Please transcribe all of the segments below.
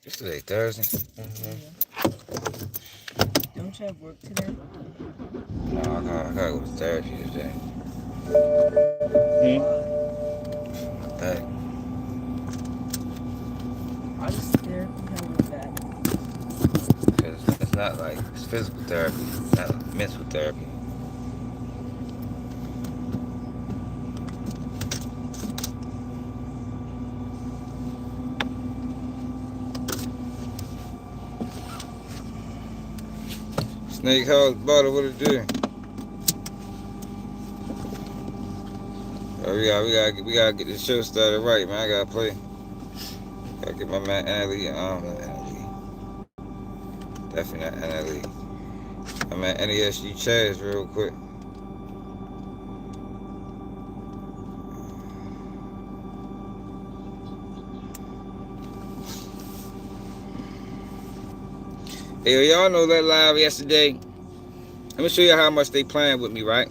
It's today, Thursday. Don't you have work today? No, I gotta go to therapy today. Why? My back. Why does therapy have your back? Because it's not like it's physical therapy, not like mental therapy. Snake House bottle, what it do? Oh, we gotta get this show started right, man. I gotta play. Gotta get my man Annalie, not Annalie. Definitely not Annalie. My man NESU Chaz real quick. Hey, y'all know that live yesterday. Let me show you how much they playing with me, right?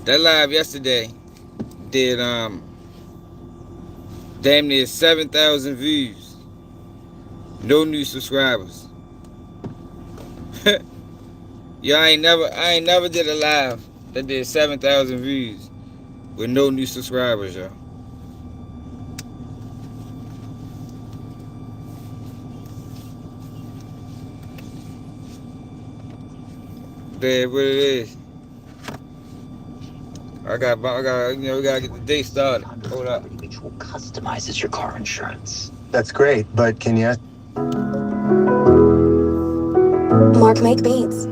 That live yesterday did damn near 7,000 views. No new subscribers. Yeah, I ain't never did a live that did 7,000 views with no new subscribers, y'all. That's what it is. I got, we gotta get the day started. Hold up. Individual customizes your car insurance. That's great, but can you? Mark make beats.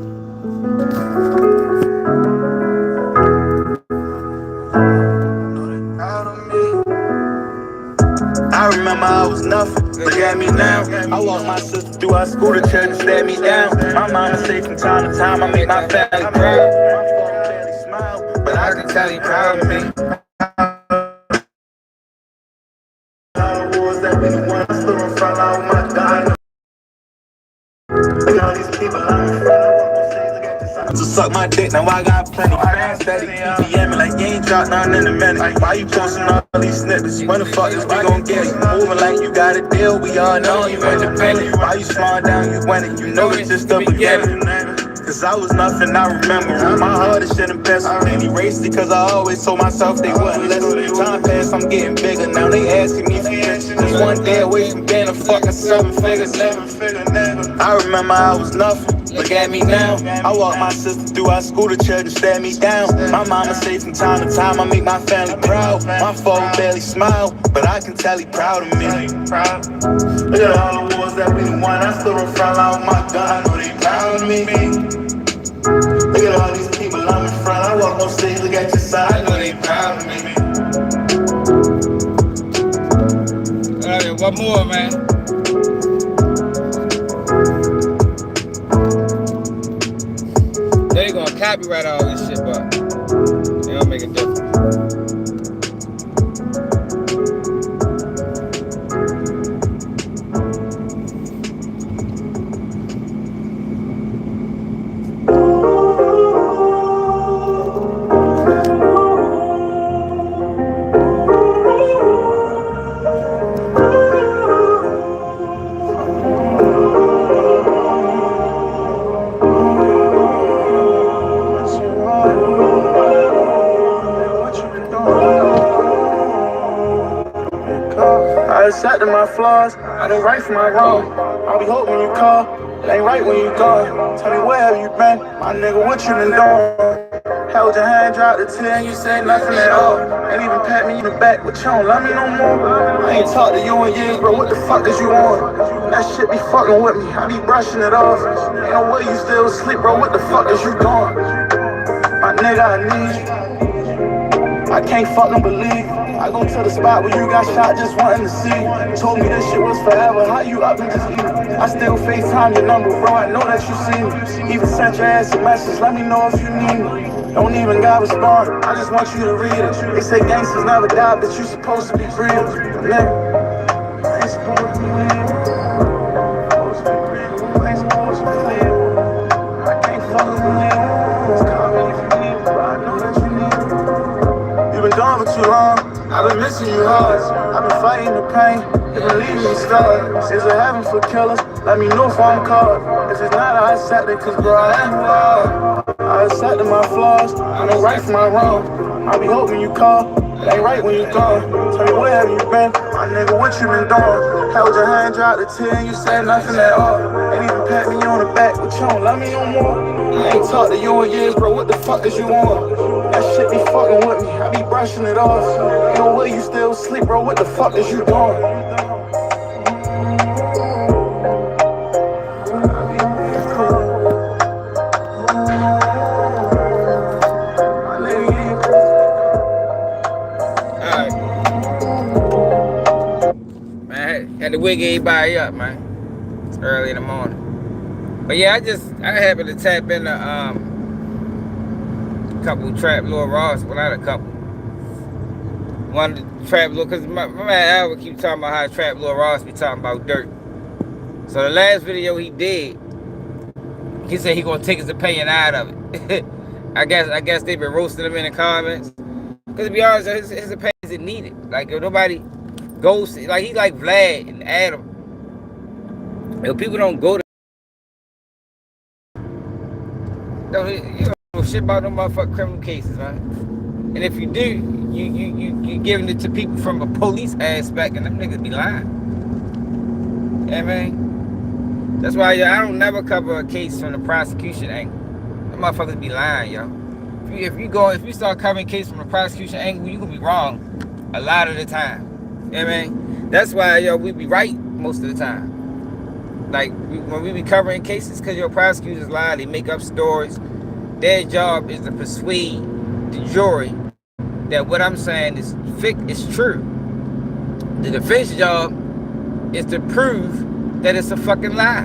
I remember I was nothing. Look at me now. I walked my sister through our school to church and sat me down. My mama say from time to time I make my family proud. My father barely smile, but I can tell he proud of me. Wars that we won, stood in front of my God. All these people I'm in front of. To suck my dick, now I got plenty fans steady PPM like you ain't dropped nothing in a minute. Why you posting all these snippets? When the fuck is we gon' get it? Moving like you got a deal, we all know you independent. Why you slowing down, you winning? You know it's just the beginning. Cause I was nothing, I remember. My heart is shit and pencil. And erased it cause I always told myself they wouldn't listen. Time passed, I'm getting bigger. Now they asking me for this. Just one day away from being a fucking 7 figures. I remember I was nothing. Look at me now. I walked my sister through our school to church and stared me down. My mama say from time to time I make my family proud. My father barely smile, but I can tell he proud of me. Look at all the wars that we won. I stood in front line with my gun. I know they proud of me. Look at all these people I'm in front. I walk on stage, look at your side. I know they proud of me. Alright, one more, man. They gonna copyright all this shit, but they don't make a difference. I accepted my flaws, I didn't right for my wrong. I'll be hoping you call, it ain't right when you gone. Tell me where have you been, my nigga, what you been doing? Held your hand, dropped the tear, and you said nothing at all. Ain't even pat me in the back, but you don't love me no more. I ain't talked to you in years, bro, what the fuck is you on? That shit be fucking with me, I be brushing it off. Ain't no way you still asleep, bro, what the fuck is you doing? My nigga, I need you, I can't fucking believe. I go to the spot where you got shot just wanting to see. Told me this shit was forever, how you up and just eat? I still FaceTime your number, bro, I know that you see me. Even sent your ass a message, let me know if you need me. Don't even gotta respond, I just want you to read it. They say gangsters never die, but you supposed to be breathing. Nigga, I ain't supposed to be leaving. Supposed to be breathing, I ain't supposed to be leaving. I can't fucking believe it. Just call me if you need me, but I know that you need me. You been gone for too long, I've been missing you hard. I've been fighting the pain, believe me, stars. Is it heaven for killers? Let me know if I'm caught. If it's not, I accept it, cause bro, I am who I am. I accepted my flaws, I know right from my wrong. I'll be hoping you call, it ain't right when you gone. Tell me where have you been, my nigga, what you been doing? Held your hand, dropped the tear, and you said nothing at all. Ain't even pat me on the back, but you don't love me no more. I ain't talked to you in years, bro, what the fuck is you on? That shit be fucking with me, I be brushing it off. Ain't no way you still sleep, bro, what the fuck is you doing? Had to wake everybody up, man. It's early in the morning. But yeah, I happened to tap into a couple Trap Lord Ross. Well, not a couple. One of the Trap Lord, because my man Albert keep talking about how Trap Lord Ross be talking about Durk. So the last video he did, he said he gonna take his opinion out of it. I guess they been roasting him in the comments. Because to be honest, his opinion isn't needed. Like if nobody goes, like he like Vlad and Adam. If people don't go to, you don't know shit about no motherfucking criminal cases, man. And if you do, you giving it to people from a police aspect, and them niggas be lying. Yeah, man. That's why I don't never cover a case from the prosecution angle. Them motherfuckers be lying, yo. If you start covering a case from the prosecution angle, you gonna be wrong a lot of the time. Yeah, man. That's why we be right most of the time. Like when we be covering cases, because your prosecutors lie, they make up stories. Their job is to persuade the jury that what I'm saying is true. The defense job is to prove that it's a fucking lie.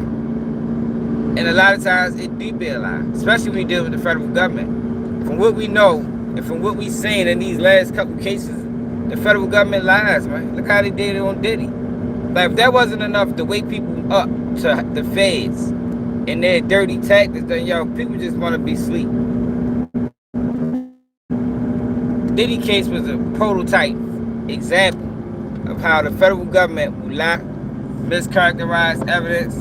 And a lot of times it do be a lie, especially when you deal with the federal government. From what we know and from what we seen in these last couple cases, the federal government lies, man. Look how they did it on Diddy. Like if that wasn't enough to wake people up to the feds and their dirty tactics, then people just want to be asleep. Diddy case was a prototype example of how the federal government will lie, mischaracterize evidence,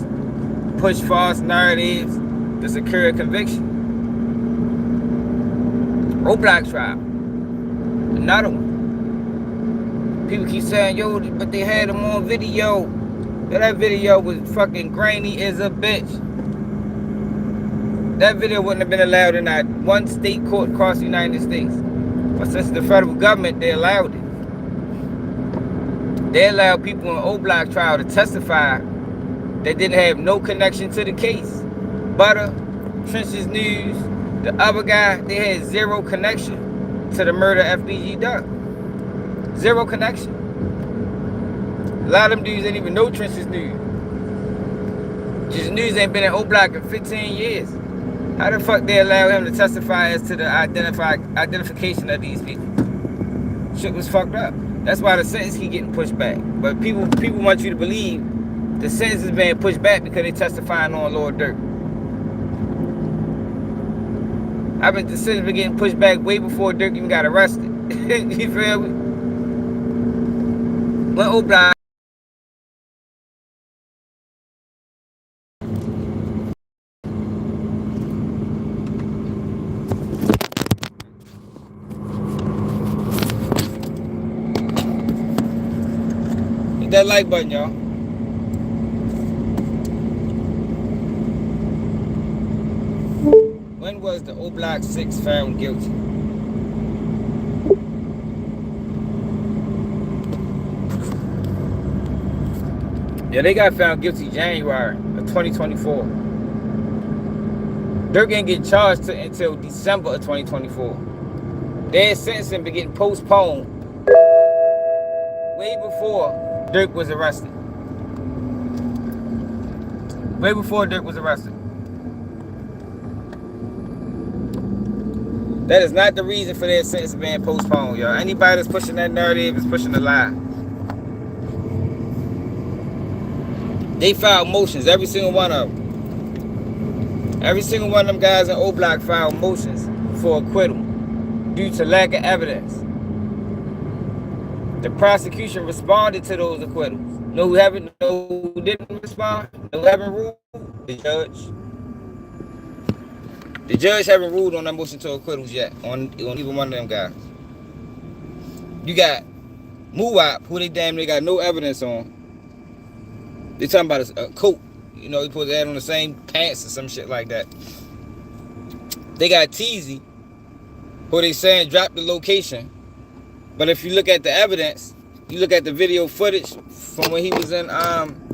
push false narratives to secure a conviction. Roadblock trial, another one. People keep saying, but they had him on video. That video was fucking grainy as a bitch. That video wouldn't have been allowed in that one state court across the United States. But since the federal government, they allowed it. They allowed people in O-Block trial to testify that didn't have no connection to the case. Butter, Trenches News, the other guy, they had zero connection to the murder of FBG Durk. Zero connection. A lot of them dudes ain't even know Trenches News. Just News ain't been in O-Block in 15 years. How the fuck they allow him to testify as to the identification of these people? Shit was fucked up. That's why the sentence keep getting pushed back. But people want you to believe the sentence is being pushed back because they testifying on Lord Durk. The sentence been getting pushed back way before Durk even got arrested. You feel me? When O-Block hit that like button, y'all. When was the O-Block 6 found guilty? Yeah, they got found guilty January of 2024. Durk ain't getting charged until December of 2024. Their sentencing been getting postponed way before Durk was arrested. Way before Durk was arrested. That is not the reason for their sentence being postponed, y'all. Anybody that's pushing that narrative is pushing the lie. They filed motions, every single one of them. Every single one of them guys in O-Block filed motions for acquittal due to lack of evidence. The prosecution responded to those acquittals. Know who didn't respond? Know who haven't ruled? The judge. The judge haven't ruled on that motion to acquittals yet on even one of them guys. You got Muwap, who they damn near got no evidence on. They talking about a coat. You know, he put that on the same pants or some shit like that. They got Teasy, who they saying dropped the location. But if you look at the evidence, you look at the video footage from when he was in Montclair,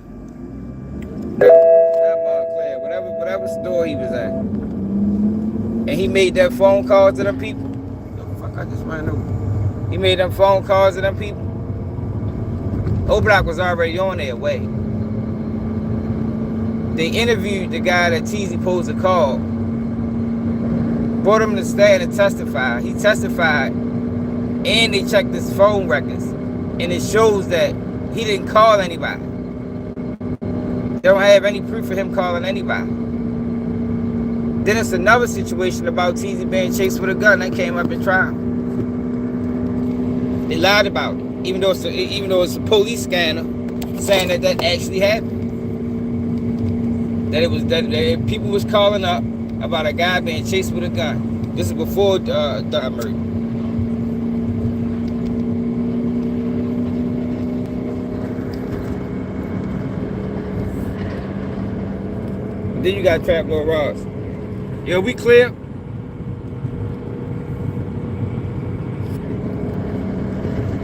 whatever store he was at, and he made that phone call to them people. Yo, fuck, I just ran over. He made them phone calls to them people. O-Block was already on their way. They interviewed the guy that Teasy posed a call, brought him to stand and testify. He testified, and they checked his phone records, and it shows that he didn't call anybody. They don't have any proof of him calling anybody. Then it's another situation about Teasy being chased with a gun that came up in trial. They lied about it, even though it's a police scanner saying that actually happened. That people was calling up about a guy being chased with a gun. This is before the murder. Then you got Trap Lord Ross. Yo, we clear?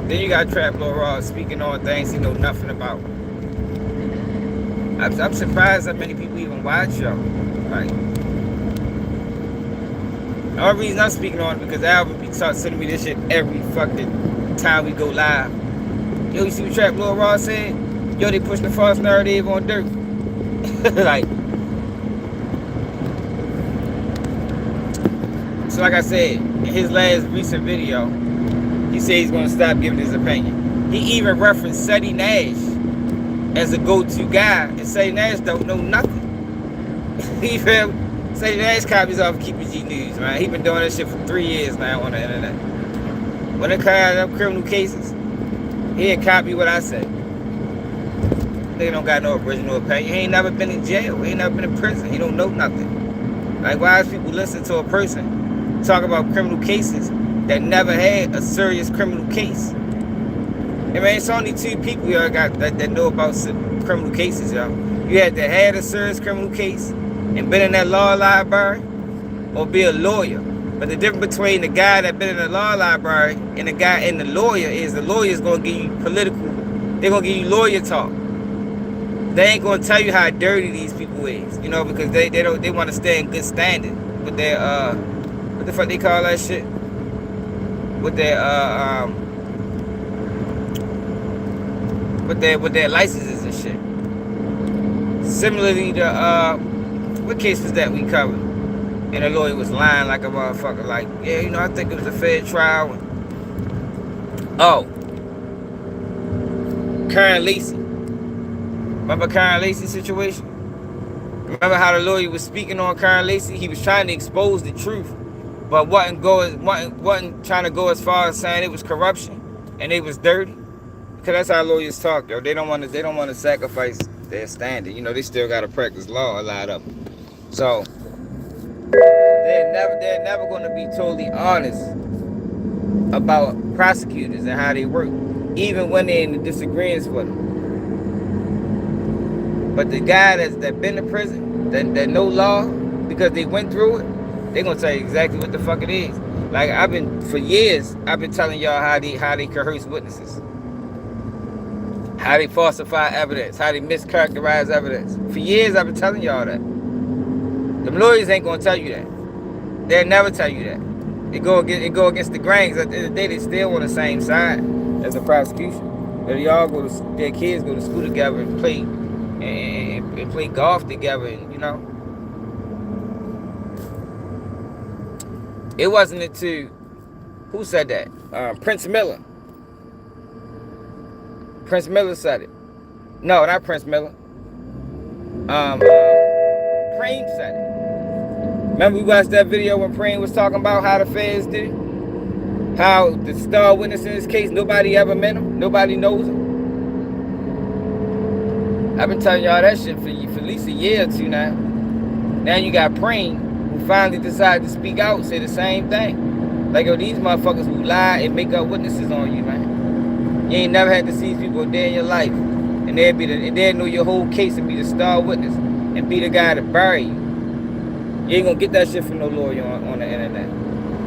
Then you got Trap Lord Ross speaking on things he know nothing about. I'm surprised that many people even watch y'all. Like, the only reason I'm speaking on it because Alvin be sending me this shit every fucking time we go live. Yo, you see what Trap Lord Ross said? Yo, they push the false narrative on Durk. Like, so like I said, in his last recent video, he said he's gonna stop giving his opinion. He even referenced Seti Nash as a go-to guy, and Seti Nash don't know nothing. He feel Seti Nash copies off Keeper G News, man. He been doing this shit for 3 years now on the internet. When it comes up criminal cases, he'll copy what I say. They don't got no original opinion. He ain't never been in jail. He ain't never been in prison. He don't know nothing. Like, why is people listen to a person talk about criminal cases that never had a serious criminal case? I mean, it's only 2 people y'all got that know about criminal cases, y'all. You had to have a serious criminal case and been in that law library, or be a lawyer. But the difference between the guy that been in the law library and the guy and the lawyer is the lawyer's gonna give you political. They're gonna give you lawyer talk. They ain't gonna tell you how dirty these people is, you know, because they want to stay in good standing with their what the fuck they call that shit? With their licenses and shit. Similarly to what case was that we covered? And the lawyer was lying like a motherfucker, like, yeah, you know, I think it was a fair trial. Oh, Karen Lacey. Remember Karen Lacey situation? Remember how the lawyer was speaking on Karen Lacey? He was trying to expose the truth, but wasn't trying to go as far as saying it was corruption and it was dirty. Because that's how lawyers talk, yo. They don't want to sacrifice their standing. You know, they still got to practice law, a lot of them. So they're never going to be totally honest about prosecutors and how they work, even when they're in the disagreements with them. But the guy that been to prison, that know law, because they went through it, they gonna tell you exactly what the fuck it is. Like, for years, I've been telling y'all how they coerce witnesses, how they falsify evidence, how they mischaracterize evidence. For years, I've been telling y'all that. Them lawyers ain't gonna tell you that. They'll never tell you that. It go against the grain. At the end of the day, they still on the same side as the prosecution. Their kids go to school together and play golf together, and you know. It wasn't until, who said that? Prince Miller. Prince Miller said it. No, not Prince Miller. Preem said it. Remember we watched that video when Preem was talking about how the feds did it? How the star witness in this case, nobody ever met him. Nobody knows him. I've been telling y'all that shit for at least a year or two now. Now you got Preem, who finally decided to speak out, say the same thing. Like, yo, these motherfuckers who lie and make up witnesses on you, man. You ain't never had to see these people a day in your life. And they'll know your whole case and be the star witness and be the guy to bury you. You ain't gonna get that shit from no lawyer on the internet.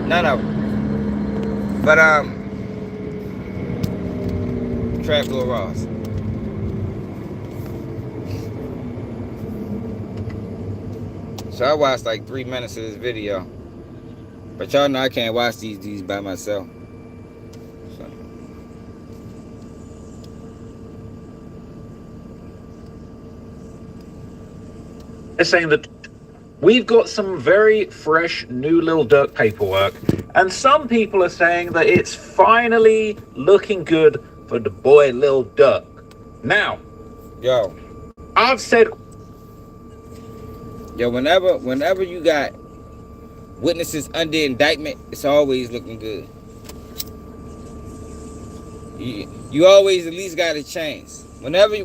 None of them. But, Trap Lil Ross. So I watched like 3 minutes of this video. But y'all know I can't watch these by myself. So. They're saying that we've got some very fresh new Lil Durk paperwork, and some people are saying that it's finally looking good for the boy Lil Durk. Now, Yo, I've said, whenever you got witnesses under indictment, it's always looking good. You always at least got a chance. Whenever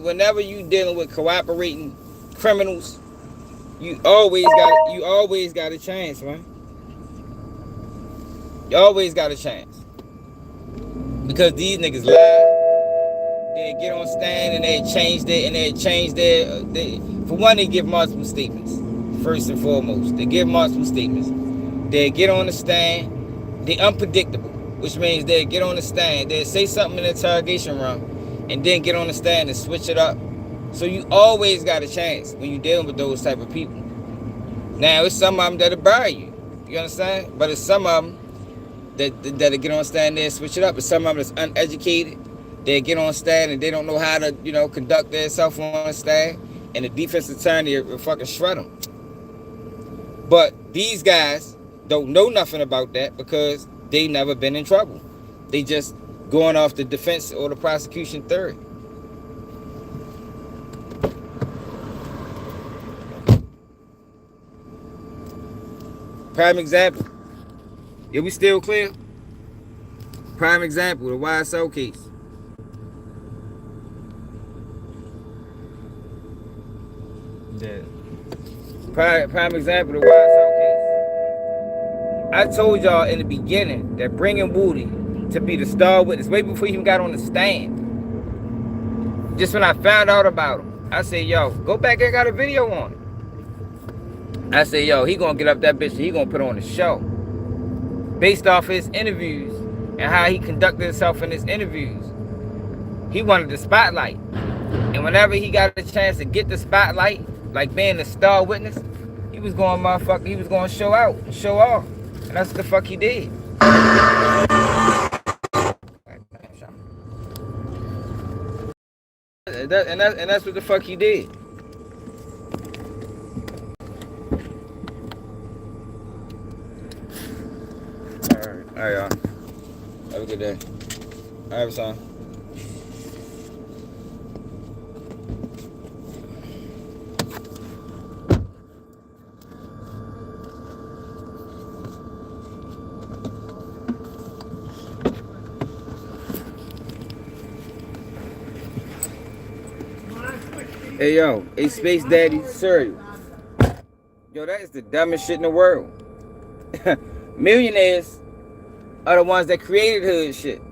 you dealing with cooperating criminals, you always got a chance, man. You always got a chance. Because these niggas lie. They get on stand and they change their for one, they give multiple statements. First and foremost, they give multiple statements. They get on the stand, they unpredictable, which means they get on the stand, they say something in the interrogation room, and then get on the stand and switch it up. So you always got a chance when you're dealing with those type of people. Now, it's some of them that'll bury you. You understand? But it's some of them that'll get on stand there and switch it up. It's some of them that's uneducated. They get on stand and they don't know how to, conduct themselves on stand. And the defense attorney will fucking shred them. But these guys don't know nothing about that because they never been in trouble. They just going off the defense or the prosecution theory. Prime example. Yeah, we still clear? Prime example, the YSL case. Yeah. Prime example, the YSL case. I told y'all in the beginning that bringing Woody to be the star witness, way before he even got on the stand. Just when I found out about him, I said, yo, go back there, got a video on it. I said, yo, he gonna get up that bitch and he gonna put on a show. Based off his interviews and how he conducted himself in his interviews. He wanted the spotlight. And whenever he got a chance to get the spotlight, like being the star witness, he was going to show out and show off. And that's what the fuck he did. And that's what the fuck he did. All right, y'all. Have a good day. All right, son. Hey, yo, a Space Daddy cereal. Yo, that is the dumbest shit in the world. Millionaires are the ones that created hood shit.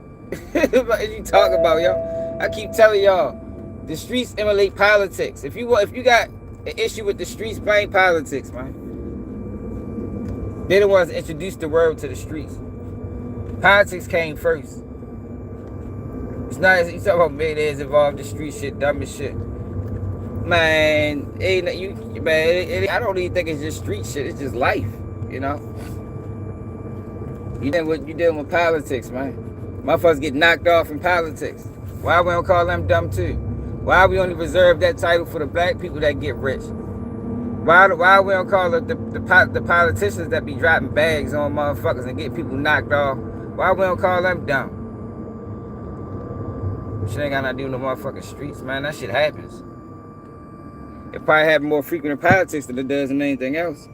What you talking about, yo? I keep telling y'all, the streets emulate politics. If you got an issue with the streets, blame politics, man. They're the ones that introduced the world to the streets. Politics came first. It's not, you talking about millionaires involved in the street shit, dumb as shit. Man, I don't even think it's just street shit. It's just life, You dealing with politics, man. Motherfuckers get knocked off in politics. Why we don't call them dumb too? Why we only reserve that title for the black people that get rich? Why we don't call it the politicians that be dropping bags on motherfuckers and get people knocked off? Why we don't call them dumb? Shit ain't got nothing to do with no motherfucking streets, man. That shit happens. It probably happens more frequent in politics than it does in anything else.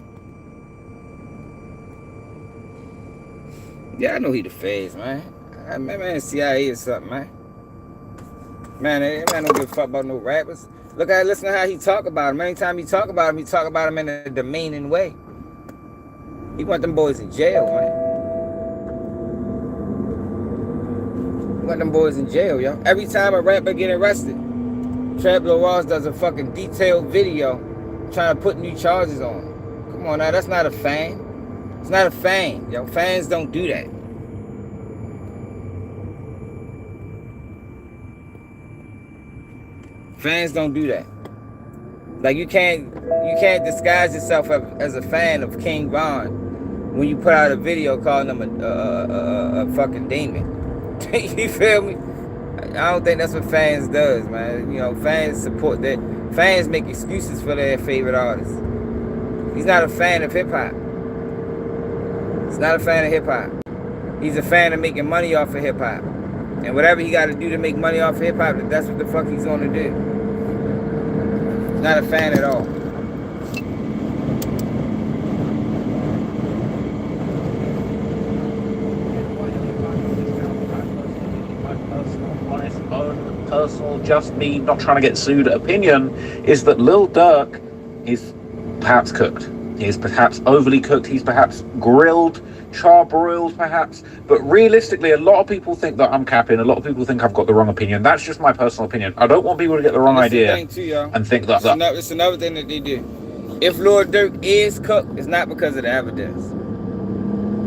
Yeah, I know he the feds, man. Man, CIA or something, man. Man don't give a fuck about no rappers. Look at listen to how he talk about him. Anytime he talk about him in a demeaning way. He want them boys in jail, man. He want them boys in jail, yo. Every time a rapper get arrested, Traplo Ross does a fucking detailed video trying to put new charges on him. Come on now, that's not a fan. It's not a fan, yo. Fans don't do that. Fans don't do that. Like you can't disguise yourself as a fan of King Von when you put out a video calling him a fucking demon. You feel me? I don't think that's what fans does, man. You know, fans support that. Fans make excuses for their favorite artists. He's not a fan of hip hop. He's not a fan of hip hop. He's a fan of making money off of hip hop. And whatever he got to do to make money off of hip hop, that's what the fuck he's going to do. He's not a fan at all. Personal, just me, not trying to get sued opinion is that Lil Durk is perhaps cooked. He's perhaps overly cooked. He's perhaps grilled, charbroiled perhaps. But realistically, a lot of people think that I'm capping. A lot of people think I've got the wrong opinion. That's just my personal opinion. I don't want people to get the wrong idea and think that... It's another thing that they do. If Lil Durk is cooked, it's not because of the evidence.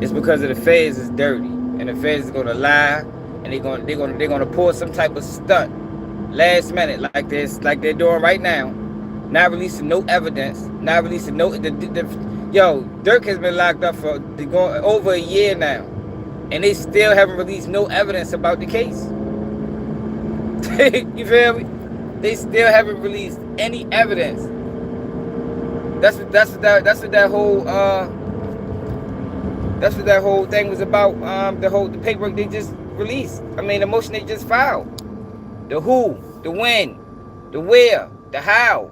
It's because of the feds is dirty. And the feds is going to lie. And they're gonna pull some type of stunt last minute like they're doing right now, not releasing no evidence, not releasing no. Yo, Durk has been locked up for going over a year now, and they still haven't released no evidence about the case. You feel me? They still haven't released any evidence. That's what that whole thing was about. The paperwork they just released. I mean, the motion they just filed. The who, the when, the where, the how.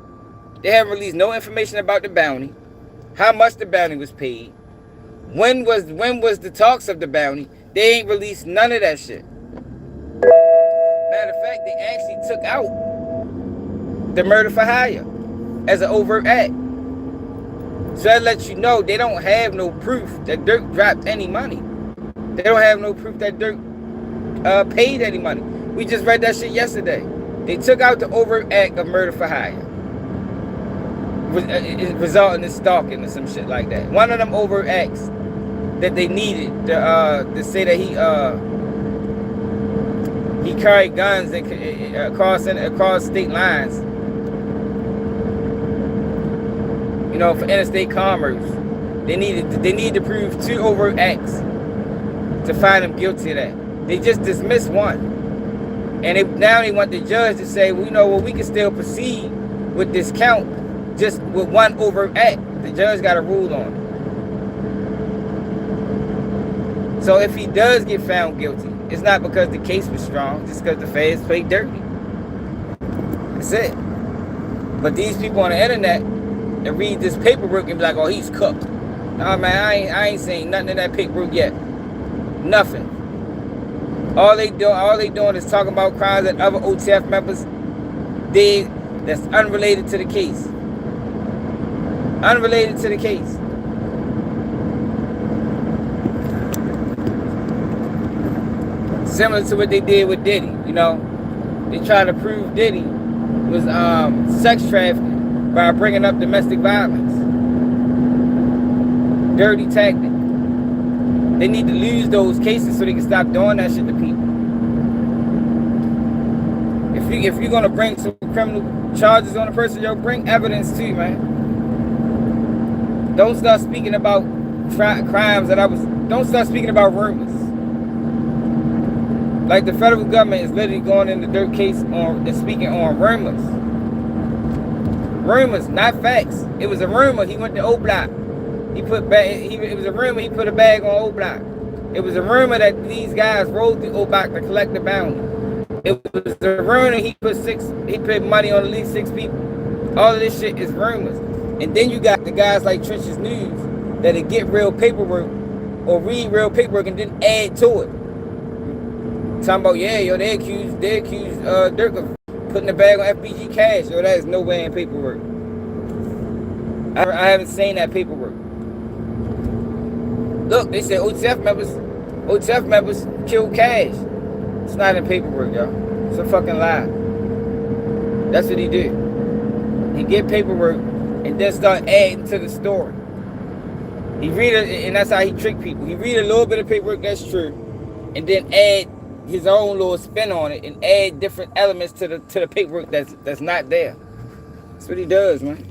They haven't released no information about the bounty, how much the bounty was paid, when was the talks of the bounty. They ain't released none of that shit. Matter of fact, they actually took out the murder for hire as an overt act. So that lets you know they don't have no proof that Durk dropped any money. They don't have no proof that Durk paid any money. We just read that shit yesterday. They took out the overt act of murder for hire, resulting in stalking or some shit like that. One of them overt acts that they needed to say that he carried guns across state lines, you know, for interstate commerce. They need to prove 2 overt acts to find him guilty of that. They just dismissed one. And now they want the judge to say, well, you know, well, we can still proceed with this count just with 1 overt act. The judge got a rule on it. So if he does get found guilty, it's not because the case was strong, just because the feds played dirty. That's it. But these people on the internet that read this paperwork and be like, oh, he's cooked. Nah, man, I ain't seen nothing in that paperwork yet. Nothing. All they doing is talking about crimes that other OTF members did that's unrelated to the case. Unrelated to the case. Similar to what they did with Diddy, you know. They tried to prove Diddy was sex trafficking by bringing up domestic violence. Dirty tactic. They need to lose those cases so they can stop doing that shit to people. If you're gonna bring some criminal charges on a person, yo, bring evidence too, man. Don't start speaking about crimes don't start speaking about rumors. Like the federal government is literally going in the Durk case and speaking on rumors. Rumors, not facts. It was a rumor. He went to O Block. It was a rumor he put a bag on O Block. It was a rumor that these guys rode to O Block to collect the bounty. It was a rumor he put money on at least 6 people. All of this shit is rumors. And then you got the guys like Trench's News that'll get real paperwork or read real paperwork and then add to it. Talking about, yeah, yo, they accused Durk of Putting the bag on FBG cash, yo, that is nowhere in paperwork. I haven't seen that paperwork. Look, they said OTF members killed cash. It's not in paperwork, y'all. It's a fucking lie. That's what he did. He get paperwork and then start adding to the story. He read it, and that's how he trick people. He read a little bit of paperwork that's true, and then add his own little spin on it and add different elements to the paperwork that's not there. That's what he does, man.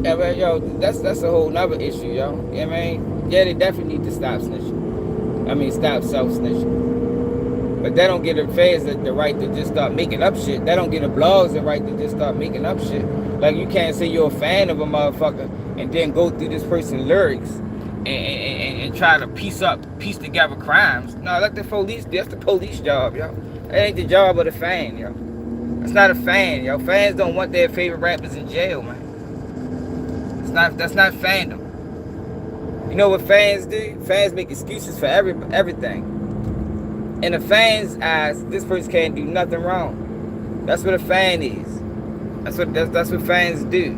Yeah, but yo, that's a whole nother issue, yo. You know what I mean? Yeah, they definitely need to stop snitching. I mean, stop self-snitching. But they don't give the fans the right to just start making up shit. They don't give the blogs the right to just start making up shit. Like, you can't say you're a fan of a motherfucker and then go through this person's lyrics and try to piece together crimes. No, let the police, that's the police job, yo. That ain't the job of the fan, yo. That's not a fan, yo. Fans don't want their favorite rappers in jail, man. That's not fandom. You know what fans do? Fans make excuses for everything. In a fan's eyes, this person can't do nothing wrong. That's what a fan is. That's what fans do.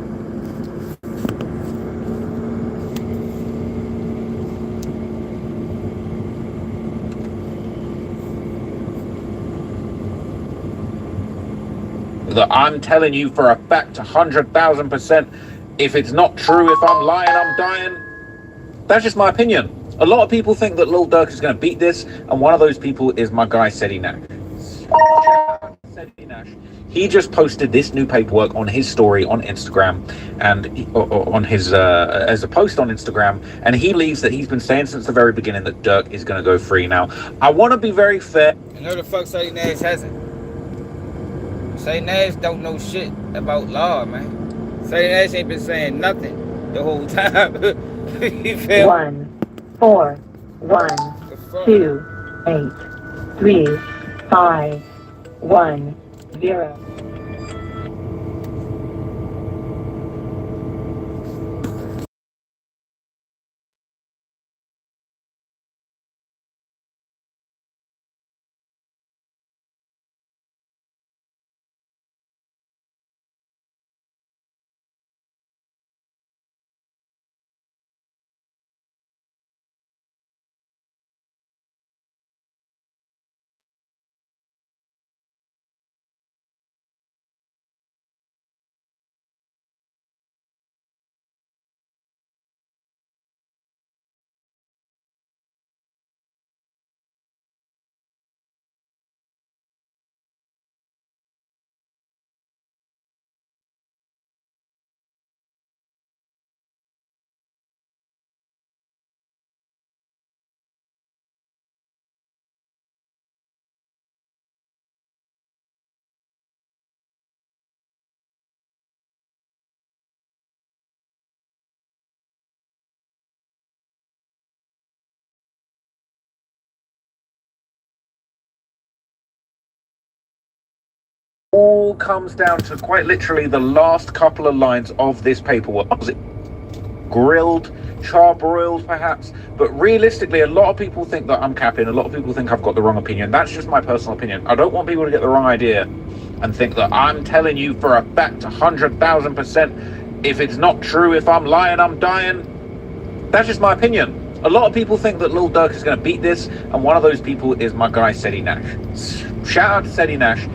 That I'm telling you for a fact, 100,000%. If it's not true, if I'm lying, I'm dying. That's just my opinion. A lot of people think that Lil Durk is going to beat this, and one of those people is my guy, Seti Nash. He just posted this new paperwork on his story on Instagram, and on his as a post on Instagram, and he believes that he's been saying since the very beginning that Durk is going to go free. Now, I want to be very fair. And who the fuck Seti Nash hasn't? Seti Nash don't know shit about law, man. Seti Nash ain't been saying nothing the whole time. You feel? 1 4 1 2 8 3 5 1 0. All comes down to quite literally the last couple of lines of this paperwork. Was it grilled, charbroiled perhaps? But realistically, a lot of people think that I'm capping. A lot of people think I've got the wrong opinion. That's just my personal opinion. I don't want people to get the wrong idea and think that I'm telling you for a fact, 100,000%. If it's not true, if I'm lying, I'm dying. That's just my opinion. A lot of people think that Lil Durk is going to beat this, and one of those people is my guy, Seti Nash. Shout out to Seti Nash.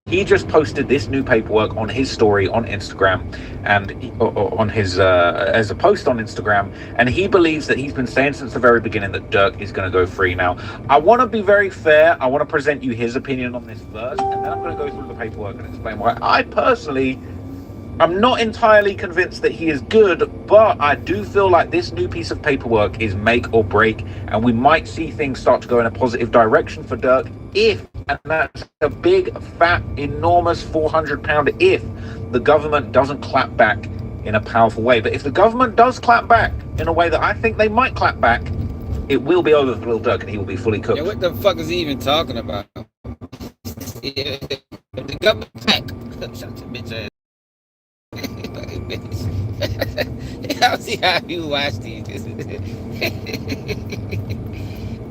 He just posted this new paperwork on his story on Instagram, and on his as a post on Instagram, and he believes that he's been saying since the very beginning that Durk is going to go free. Now, I want to be very fair. I want to present you his opinion on this first, and then I'm going to go through the paperwork and explain why I personally, I'm not entirely convinced that he is good, but I do feel like this new piece of paperwork is make or break, and we might see things start to go in a positive direction for Durk if, and that's a big, fat, enormous 400-pounder if, the government doesn't clap back in a powerful way. But if the government does clap back in a way that I think they might clap back, it will be over for Lil Durk and he will be fully cooked. Yeah, what the fuck is he even talking about? Yeah, the government clap. Shut your bitch ass. Y'all see how you watch these?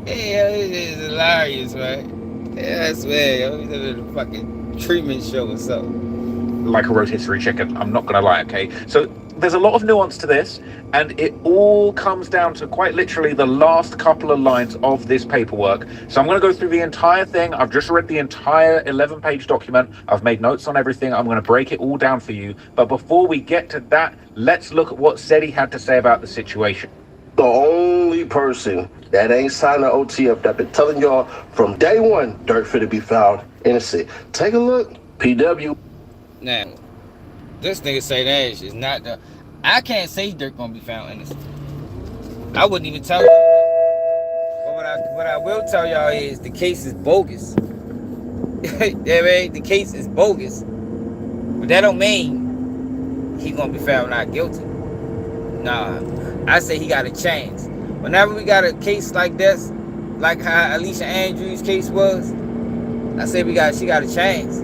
Hey, yo, this is hilarious, man. Yeah, I swear, yo, he's in a fucking Truman Show or something. Like a rotisserie chicken. I'm not going to lie, okay? So there's a lot of nuance to this, and it all comes down to quite literally the last couple of lines of this paperwork. So I'm going to go through the entire thing. I've just read the entire 11-page document. I've made notes on everything. I'm going to break it all down for you. But before we get to that, let's look at what SETI had to say about the situation. The only person that ain't signed the OTF that been telling y'all from day one Durk finna be found innocent. Take a look. PW. Now, this nigga say that is not the. I can't say Durk gonna be found innocent. I wouldn't even tell you. But what I will tell y'all is the case is bogus. Yeah, man, the case is bogus. But that don't mean he gonna be found not guilty. Nah, I say he got a chance. Whenever we got a case like this, like how Alicia Andrews' case was, I say she got a chance.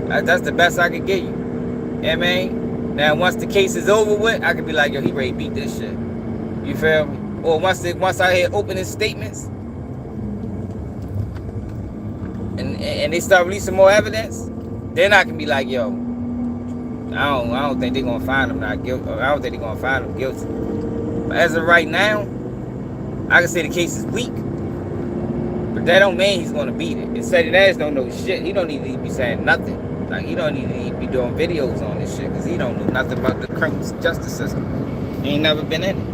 That's the best I could give you. Yeah, man. Now once the case is over with, I could be like, yo, he ready to beat this shit. You feel me? Or once I hear opening statements and they start releasing more evidence, then I can be like, yo, I don't think they're gonna find him not guilty. I don't think they're gonna find him guilty. But as of right now, I can say the case is weak. But that don't mean he's gonna beat it. And SETI don't know shit. He don't need to be saying nothing. Like, he don't need to be doing videos on this shit, because he don't know nothing about the criminal justice system. He ain't never been in it.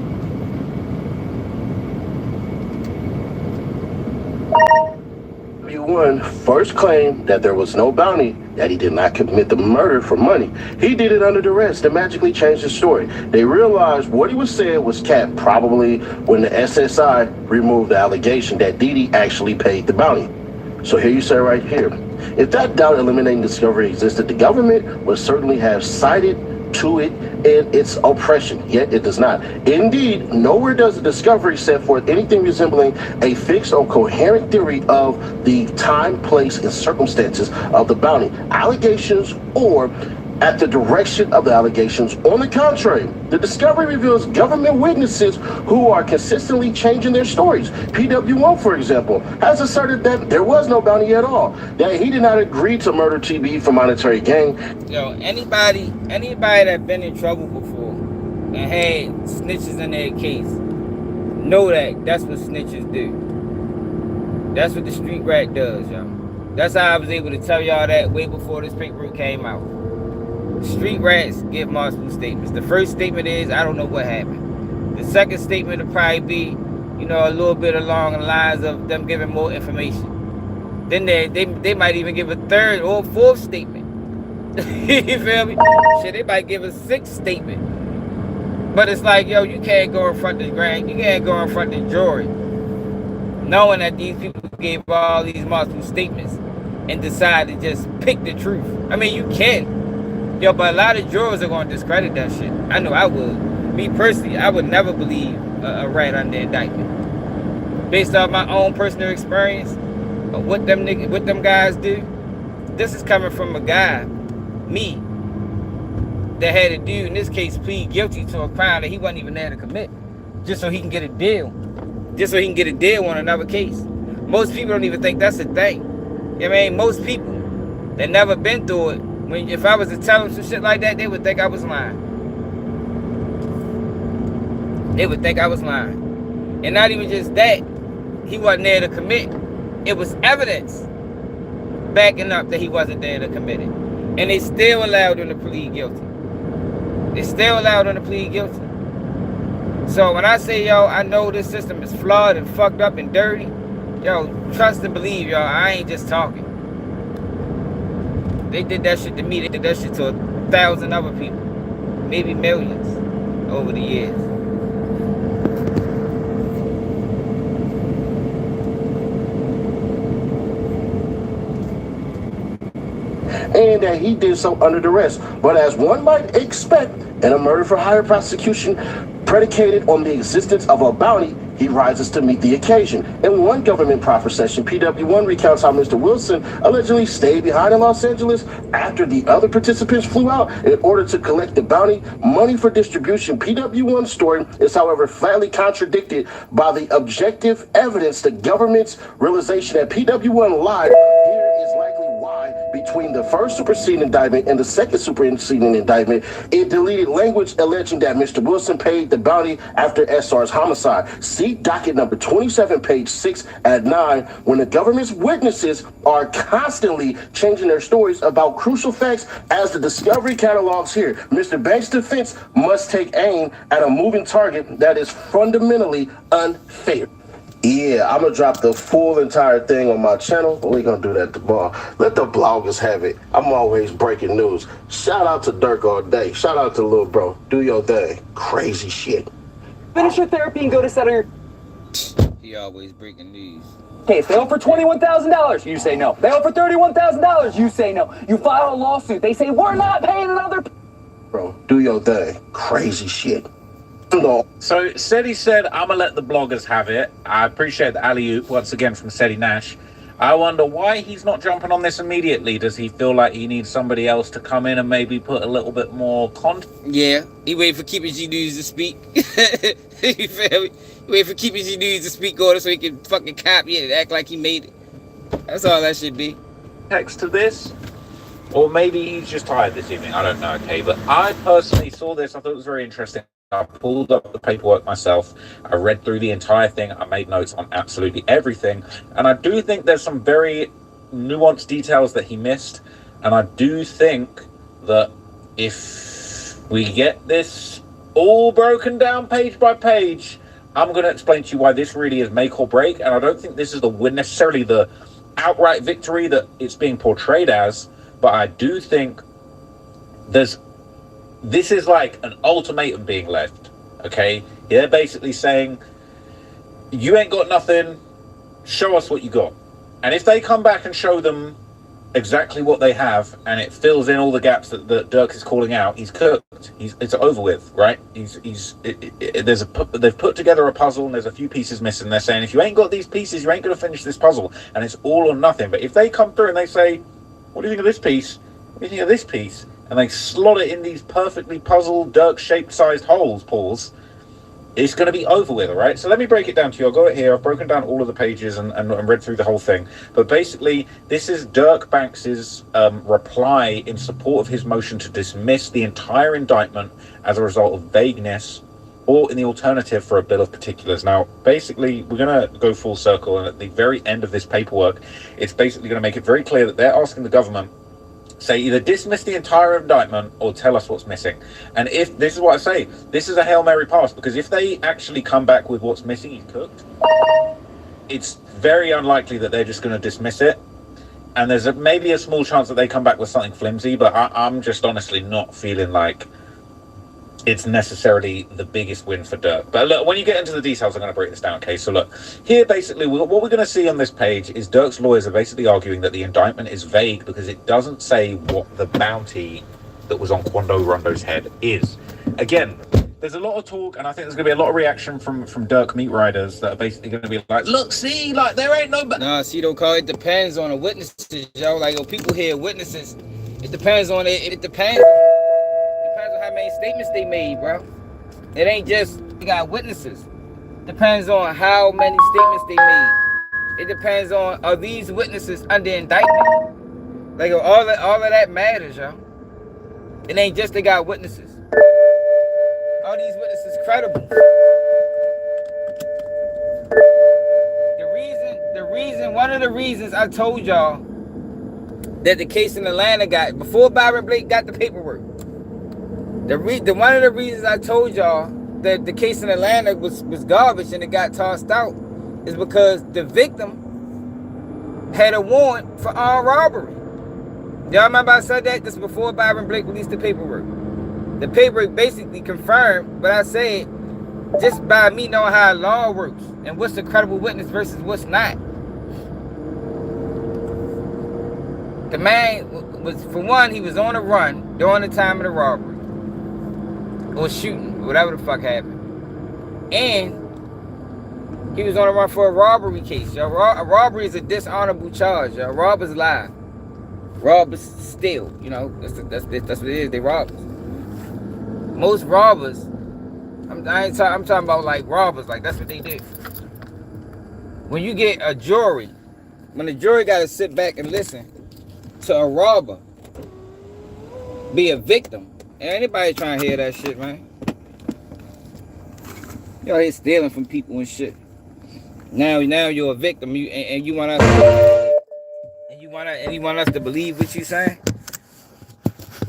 One first claimed that there was no bounty, that he did not commit the murder for money. He did it under duress. That magically changed his story. They realized what he was saying was cap, probably when the SSI removed the allegation that Didi actually paid the bounty. So here you say right here, if that doubt eliminating discovery existed, the government would certainly have cited to it in its oppression, yet it does not. Indeed, nowhere does the discovery set forth anything resembling a fixed or coherent theory of the time, place, and circumstances of the bounty, allegations, or at the direction of the allegations. On the contrary, the discovery reveals government witnesses who are consistently changing their stories. PW1, for example, has asserted that there was no bounty at all, that he did not agree to murder TB for monetary gain. Yo, anybody that been in trouble before and had snitches in their case know that's what snitches do. That's what the street rat does, yo. That's how I was able to tell y'all that way before this paper came out. Street rats give multiple statements. The first statement is, I don't know what happened. The second statement will probably be, a little bit along the lines of them giving more information. Then they might even give a third or fourth statement. You feel me? Shit, they might give a sixth statement. But it's like, yo, you can't go in front of the grand, you can't go in front of the jury knowing that these people gave all these multiple statements and decide to just pick the truth. I mean, you can. Yo, but a lot of jurors are going to discredit that shit. I know I would. Me personally, I would never believe a rat under indictment. Based off my own personal experience of what them guys do, this is coming from a guy, me, that had a dude in this case plead guilty to a crime that he wasn't even there to commit, just so he can get a deal. Just so he can get a deal on another case. Most people don't even think that's a thing. You know what I mean? Most people that never been through it, if I was to tell them some shit like that, they would think I was lying. They would think I was lying. And not even just that, he wasn't there to commit. It was evidence backing up that he wasn't there to commit it. And they still allowed him to plead guilty. They still allowed him to plead guilty. So when I say, yo, I know this system is flawed and fucked up and dirty, yo, trust and believe, y'all, I ain't just talking. They did that shit to me. They did that shit to 1,000 other people. Maybe millions over the years. And that he did so under duress. But as one might expect, in a murder for hire prosecution predicated on the existence of a bounty, he rises to meet the occasion. In one government proffer session, PW1 recounts how Mr. Wilson allegedly stayed behind in Los Angeles after the other participants flew out in order to collect the bounty money for distribution. PW1's story is, however, flatly contradicted by the objective evidence. The government's realization that PW1 lied here is likely why, between the first superseding indictment and the second superseding indictment, it deleted language alleging that Mr. Wilson paid the bounty after SR's homicide. See docket number 27, page 6 at 9, when the government's witnesses are constantly changing their stories about crucial facts as the discovery catalogs here. Mr. Banks' defense must take aim at a moving target that is fundamentally unfair. Yeah, I'm gonna drop the full entire thing on my channel, but we're gonna do that tomorrow. Let the bloggers have it. I'm always breaking news. Shout out to Durk all day. Shout out to Lil Bro. Do your thing. Crazy shit. Finish your therapy and go to settle your... He always breaking news. case. They offer $21,000. You say no. They offer $31,000. You say no. You file a lawsuit. They say, we're not paying another... Bro, do your thing. Crazy shit. So, Seti said, I'm going to let the bloggers have it. I appreciate the alley-oop once again from Seti Nash. I wonder why he's not jumping on this immediately. Does he feel like he needs somebody else to come in and maybe put a little bit more content? Yeah, he waited for Keeping G News to speak. You feel me? He waited for Keeping G News to speak on it so he can fucking copy it and act like he made it. That's all that should be. Text to this? Or maybe he's just tired this evening. I don't know, okay? But I personally saw this. I thought it was very interesting. I pulled up the paperwork myself. I read through the entire thing. I made notes on absolutely everything. And I do think there's some very nuanced details that he missed. And I do think that if we get this all broken down page by page, I'm going to explain to you why this really is make or break. And I don't think this is necessarily the outright victory that it's being portrayed as. But I do think this is like an ultimatum being left, okay? They're basically saying, you ain't got nothing, show us what you got. And if they come back and show them exactly what they have, and it fills in all the gaps that Durk is calling out, he's cooked. It's over with, right? They've put together a puzzle, and there's a few pieces missing. They're saying, if you ain't got these pieces, you ain't going to finish this puzzle. And it's all or nothing. But if they come through and they say, what do you think of this piece? What do you think of this piece? And they slot it in these perfectly puzzled, Dirk-shaped sized holes, Pauls, it's going to be over with, all right? So let me break it down to you. I've got it here. I've broken down all of the pages and read through the whole thing. But basically, this is Durk Banks's reply in support of his motion to dismiss the entire indictment as a result of vagueness, or in the alternative for a bill of particulars. Now, basically, we're going to go full circle, and at the very end of this paperwork, it's basically going to make it very clear that they're asking the government, say, either dismiss the entire indictment or tell us what's missing. And if this is what I say, this is a Hail Mary pass, because if they actually come back with what's missing, he's cooked, it's very unlikely that they're just going to dismiss it. And there's maybe a small chance that they come back with something flimsy, but I'm just honestly not feeling like it's necessarily the biggest win for Durk. But look, when you get into the details, I'm going to break this down, okay? So look, here basically, what we're going to see on this page is Durk's lawyers are basically arguing that the indictment is vague because it doesn't say what the bounty that was on Quando Rondo's head is. Again, there's a lot of talk, and I think there's going to be a lot of reaction from Durk meat riders that are basically going to be like, look, see, like, there ain't no... Nah, see, though, Carl, it depends on the witnesses, yo. Like, yo, people hear witnesses. It depends on it. It depends on how many statements they made, bro. It ain't just you got witnesses. Depends on how many statements they made. It depends on, are these witnesses under indictment? Like, all of that matters, yo. It ain't just they got witnesses. Are these witnesses credible? One of the reasons I told y'all that the case in Atlanta got, before Byron Blake got the paperwork, one of the reasons I told y'all that the case in Atlanta was garbage and it got tossed out is because the victim had a warrant for armed robbery. Y'all remember I said that? This is before Byron Blake released the paperwork. The paperwork basically confirmed what I said just by me knowing how law works and what's a credible witness versus what's not. The man was, for one, he was on a run during the time of the robbery. Or shooting, whatever the fuck happened. And He was on the run for a robbery case, yo. A robbery is a dishonorable charge, yo. Robbers lie. Robbers steal, you know. That's what it is. They robbers. Most robbers, I'm talking about like robbers, like that's what they do. When you get a jury, when the jury got to sit back and listen to a robber be a victim, ain't anybody trying to hear that shit, man. Y'all here stealing from people and shit. Now you're a victim. You want us to believe what you saying?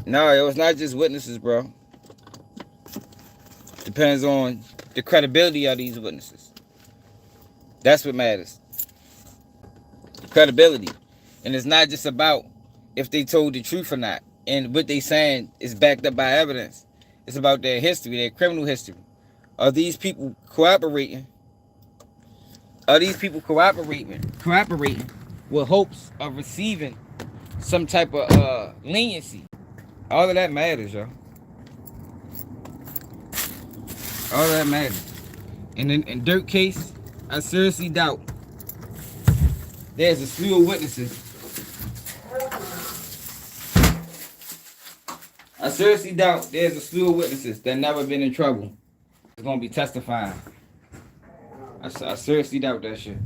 No, it was not just witnesses, bro. Depends on the credibility of these witnesses. That's what matters. Credibility. And it's not just about if they told the truth or not. And what they saying is backed up by evidence. It's about their history, their criminal history. Are these people cooperating? Are these people cooperating with hopes of receiving some type of leniency? All of that matters, yo. All of that matters. And in Durk case, I seriously doubt there's a slew of witnesses. I seriously doubt there's a slew of witnesses that never been in trouble. It's gonna be testifying. I seriously doubt that shit.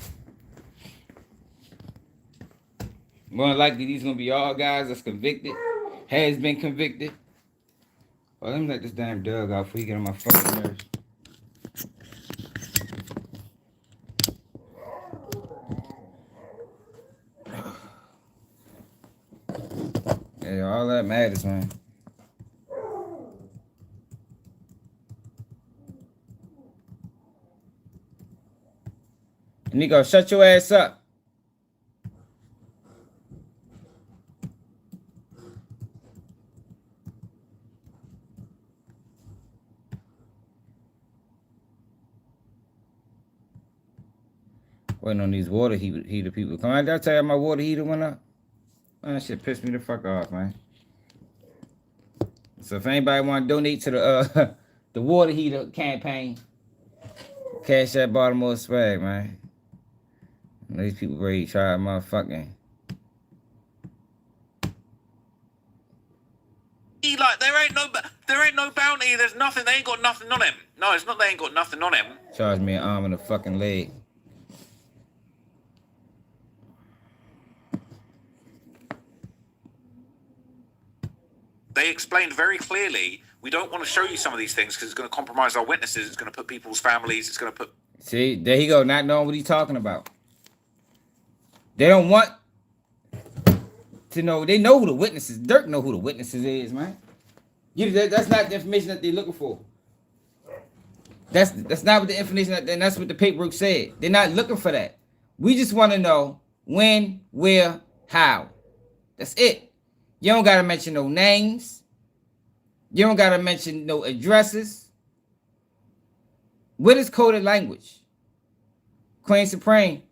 More than likely, these gonna be all guys that's convicted, has been convicted. Well, let me let this damn Durk out before he get on my fucking nerves. Yeah, all that matters, man. Nico, shut your ass up. Waiting on these water heater people. Come on, did I tell you my water heater went up? Man, that shit pissed me the fuck off, man. So if anybody want to donate to the the water heater campaign, cash that Baltimore swag, man. These people ready to try motherfucking. Like there ain't no bounty. There's nothing. They ain't got nothing on him. No, it's not. They ain't got nothing on him. Charge me an arm and a fucking leg. They explained very clearly, we don't want to show you some of these things because it's going to compromise our witnesses. It's going to put people's families. It's going to put. See, there he go, not knowing what he's talking about. They don't want to know. They know who the witnesses. Durk know who the witnesses is, man. That's not the information that they're looking for. That's not what the information and that's what the paperwork said. They're not looking for that. We just want to know when, where, how. That's it. You don't gotta mention no names. You don't gotta mention no addresses. What is coded language? Queen Supreme.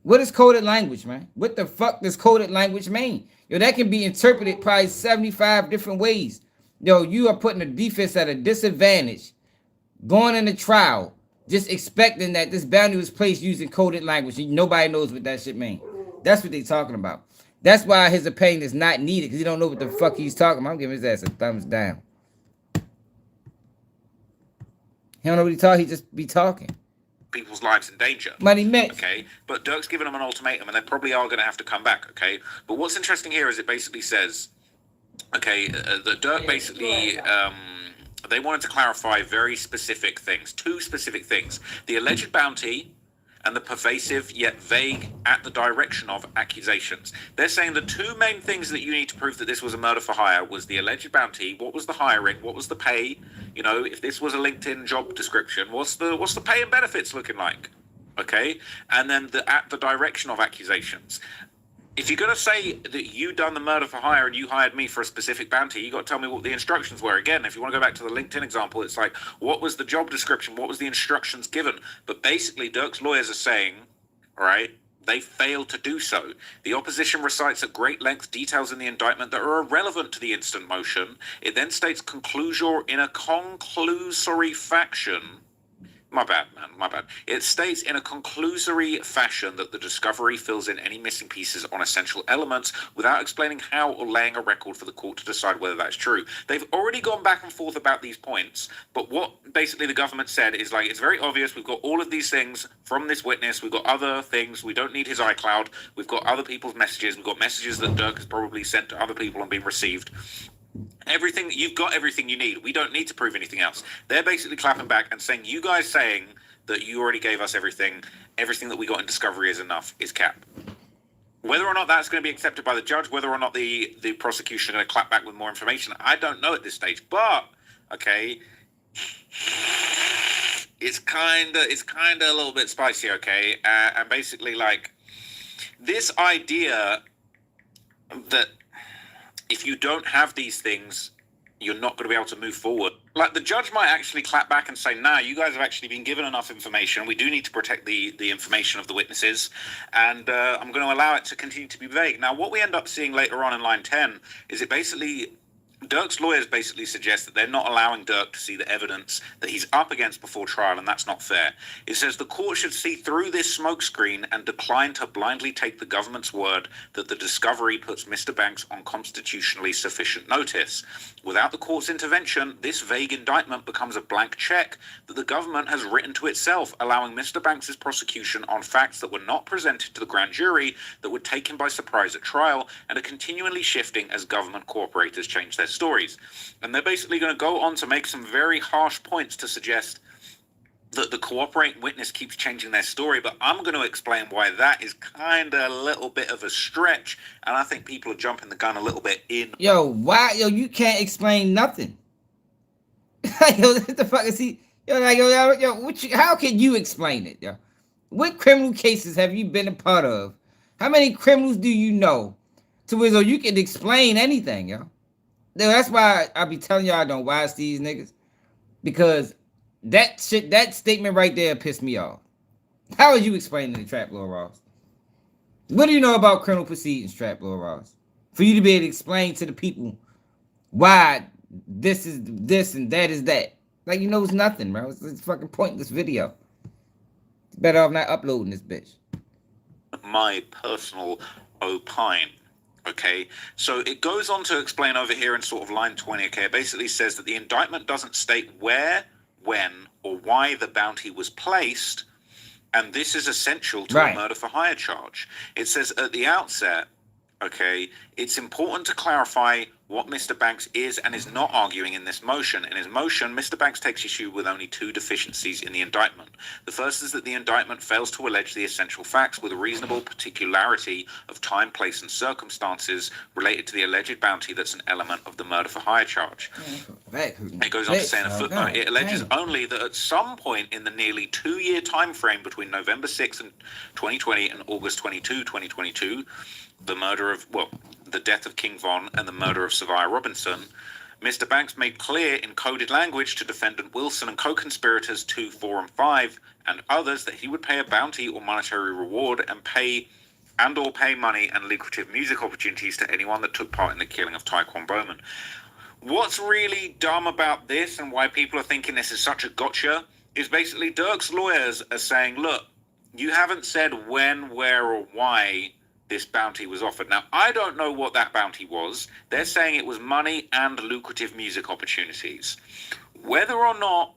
What is coded language, man? What the fuck does coded language mean? Yo, that can be interpreted probably 75 different ways. Yo, you are putting the defense at a disadvantage, going into trial, just expecting that this bounty was placed using coded language. Nobody knows what that shit means. That's what they talking about. That's why his opinion is not needed, because he don't know what the fuck he's talking about. I'm giving his ass a thumbs down. He don't know what he talking. He just be talking. People's lives in danger. Money meant. Okay, but Durk's given them an ultimatum, and they probably are going to have to come back. Okay, but what's interesting here is it basically says, okay, the Durk basically they wanted to clarify very specific things, two specific things: the alleged bounty and the pervasive yet vague at the direction of accusations. They're saying the two main things that you need to prove that this was a murder for hire was the alleged bounty, what was the hiring, what was the pay, you know, if this was a LinkedIn job description, what's the pay and benefits looking like, okay? And then at the direction of accusations. If you're going to say that you done the murder for hire and you hired me for a specific bounty, you got to tell me what the instructions were. Again, if you want to go back to the LinkedIn example, it's like, what was the job description? What was the instructions given? But basically, Durk's lawyers are saying, all right, they failed to do so. The opposition recites at great length details in the indictment that are irrelevant to the instant motion. It then states in a conclusory fashion My bad, man. My bad. It states in a conclusory fashion that the discovery fills in any missing pieces on essential elements without explaining how or laying a record for the court to decide whether that's true. They've already gone back and forth about these points, but what basically the government said is like, it's very obvious. We've got all of these things from this witness. We've got other things. We don't need his iCloud. We've got other people's messages. We've got messages that Durk has probably sent to other people and been received. Everything, you've got everything you need. We don't need to prove anything else. They're basically clapping back and saying, you guys saying that you already gave us everything that we got in discovery is enough, is cap. Whether or not that's going to be accepted by the judge, whether or not the prosecution are going to clap back with more information, I don't know at this stage. But okay, it's kind of a little bit spicy. Okay, and basically like this idea that if you don't have these things, you're not going to be able to move forward. Like, the judge might actually clap back and say, nah, you guys have actually been given enough information. We do need to protect the information of the witnesses, and I'm going to allow it to continue to be vague. Now, what we end up seeing later on in line 10 is it basically... Durk's lawyers basically suggest that they're not allowing Durk to see the evidence that he's up against before trial, and that's not fair. It says the court should see through this smokescreen and decline to blindly take the government's word that the discovery puts Mr. Banks on constitutionally sufficient notice. Without the court's intervention, this vague indictment becomes a blank check that the government has written to itself, allowing Mr. Banks' prosecution on facts that were not presented to the grand jury, that would take him by surprise at trial, and are continually shifting as government cooperators change their stories. And they're basically going to go on to make some very harsh points to suggest that the cooperating witness keeps changing their story, but I'm going to explain why that is kind of a little bit of a stretch, and I think people are jumping the gun a little bit in. Yo, why? Yo, you can't explain nothing. Yo, what the fuck is he? Yo, like, yo, how can you explain it, yo? What criminal cases have you been a part of? How many criminals do you know to where you can explain anything, yo? That's why I be telling y'all I don't watch these niggas, because that statement right there pissed me off. How are you explaining the Trap Lord Ross? What do you know about criminal proceedings, Trap Lord Ross? For you to be able to explain to the people why this is this and that is that. Like, you know, it's nothing, bro. It's a fucking pointless video. It's better off not uploading this bitch. My personal opine. Okay, so it goes on to explain over here in sort of line 20, okay, it basically says that the indictment doesn't state where, when, or why the bounty was placed, and this is essential to a murder for hire charge. It says at the outset, okay, it's important to clarify what Mr. Banks is and is not arguing in this motion. In his motion, Mr. Banks takes issue with only two deficiencies in the indictment. The first is that the indictment fails to allege the essential facts with a reasonable particularity of time, place, and circumstances related to the alleged bounty that's an element of the murder for hire charge. It goes on to say in a footnote, it alleges only that at some point in the nearly 2-year time frame between November 6th, 2020 and August 22, 2022, the death of King Von and the murder of Savia Robinson, Mr. Banks made clear in coded language to defendant Wilson and co-conspirators 2, 4, and 5 and others that he would pay a bounty or monetary reward and pay money and lucrative music opportunities to anyone that took part in the killing of Taekwon Bowman. What's really dumb about this and why people are thinking this is such a gotcha is basically Durk's lawyers are saying, look, you haven't said when, where, or why this bounty was offered. Now, I don't know what that bounty was. They're saying it was money and lucrative music opportunities. Whether or not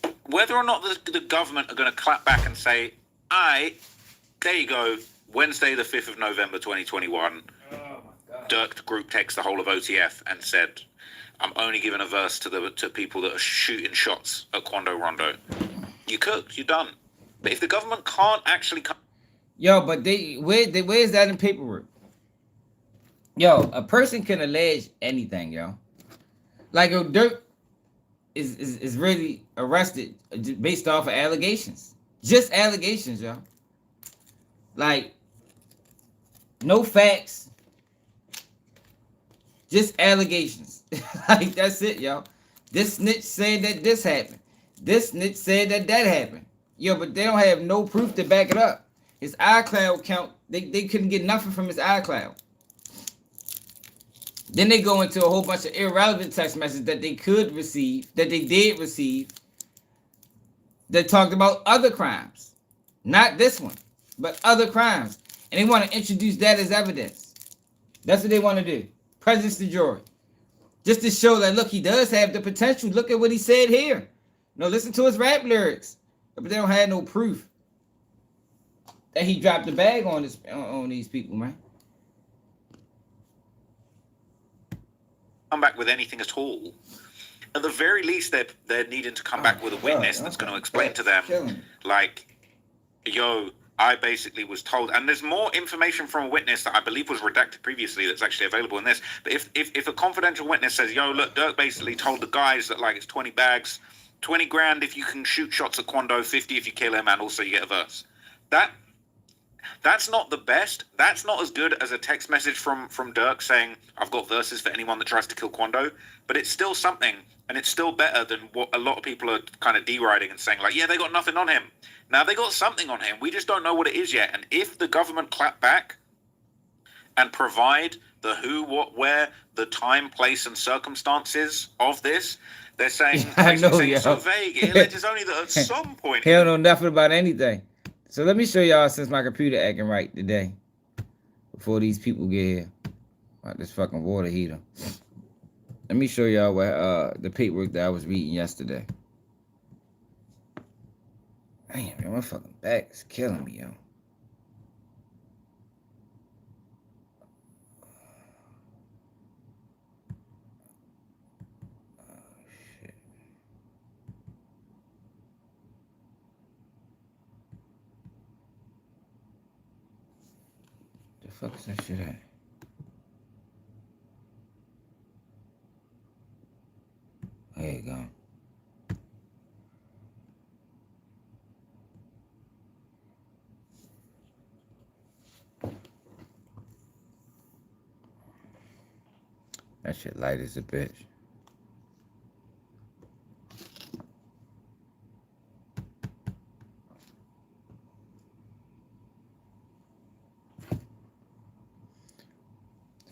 the government are going to clap back and say, there you go, Wednesday the 5th of November 2021, Durk group text the whole of OTF and said, I'm only giving a verse to people that are shooting shots at Quando Rondo. You're cooked, you're done. But if the government can't actually come... Yo, but where's that in paperwork? Yo, a person can allege anything, yo. Like, Durk is really arrested based off of allegations. Just allegations, yo. Like, no facts. Just allegations. Like, that's it, yo. This snitch said that this happened. This snitch said that that happened. Yo, but they don't have no proof to back it up. His iCloud account, they couldn't get nothing from his iCloud. Then they go into a whole bunch of irrelevant text messages that they could receive, that they did receive, that talked about other crimes. Not this one, but other crimes. And they want to introduce that as evidence. That's what they want to do. Prejudice the jury. Just to show that, look, he does have the potential. Look at what he said here. No, listen to his rap lyrics. But they don't have no proof that he dropped the bag on these people, man. Come back with anything at all. At the very least, they're needing to come back with a witness that's going to explain to them, like, yo, I basically was told, and there's more information from a witness that I believe was redacted previously that's actually available in this. But if a confidential witness says, yo, look, Durk basically told the guys that, like, it's 20 bags, 20 grand if you can shoot shots at Quando, 50 if you kill him, and also you get a verse. That's not the best. That's not as good as a text message from Durk saying, I've got verses for anyone that tries to kill Quando. But it's still something, and it's still better than what a lot of people are kind of deriding and saying, like, yeah, they got nothing on him. Now, they got something on him. We just don't know what it is yet. And if the government clap back and provide the who, what, where, the time, place, and circumstances of this, they're saying, it's so vague. It alleges only that at some point... He don't know nothing about anything. So let me show y'all, since my computer acting right today, before these people get here, about this fucking water heater. Let me show y'all what the paperwork that I was reading yesterday. Damn, man, my fucking back is killing me, yo. The fuck is that shit at? There you go. That shit light as a bitch.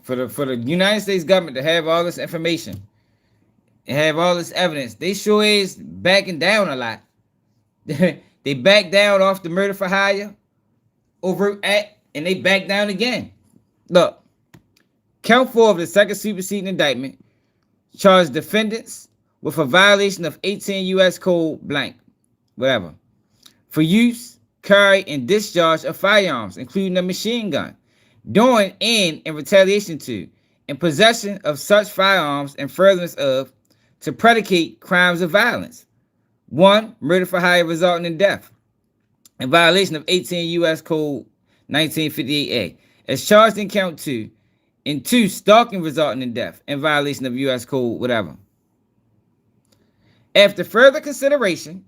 For the United States government to have all this information and have all this evidence, they sure is backing down a lot. They back down off the murder for hire overt act, and they back down again. Look, count 4 of the second superseding indictment charged defendants with a violation of 18 U.S. Code blank, whatever, for use, carry, and discharge of firearms, including a machine gun, during and in retaliation to, in possession of such firearms and furtherance of, to predicate crimes of violence. 1, murder for hire resulting in death, in violation of 18 U.S. Code 1958A, as charged in count 2, and 2, stalking resulting in death, in violation of U.S. Code whatever. After further consideration,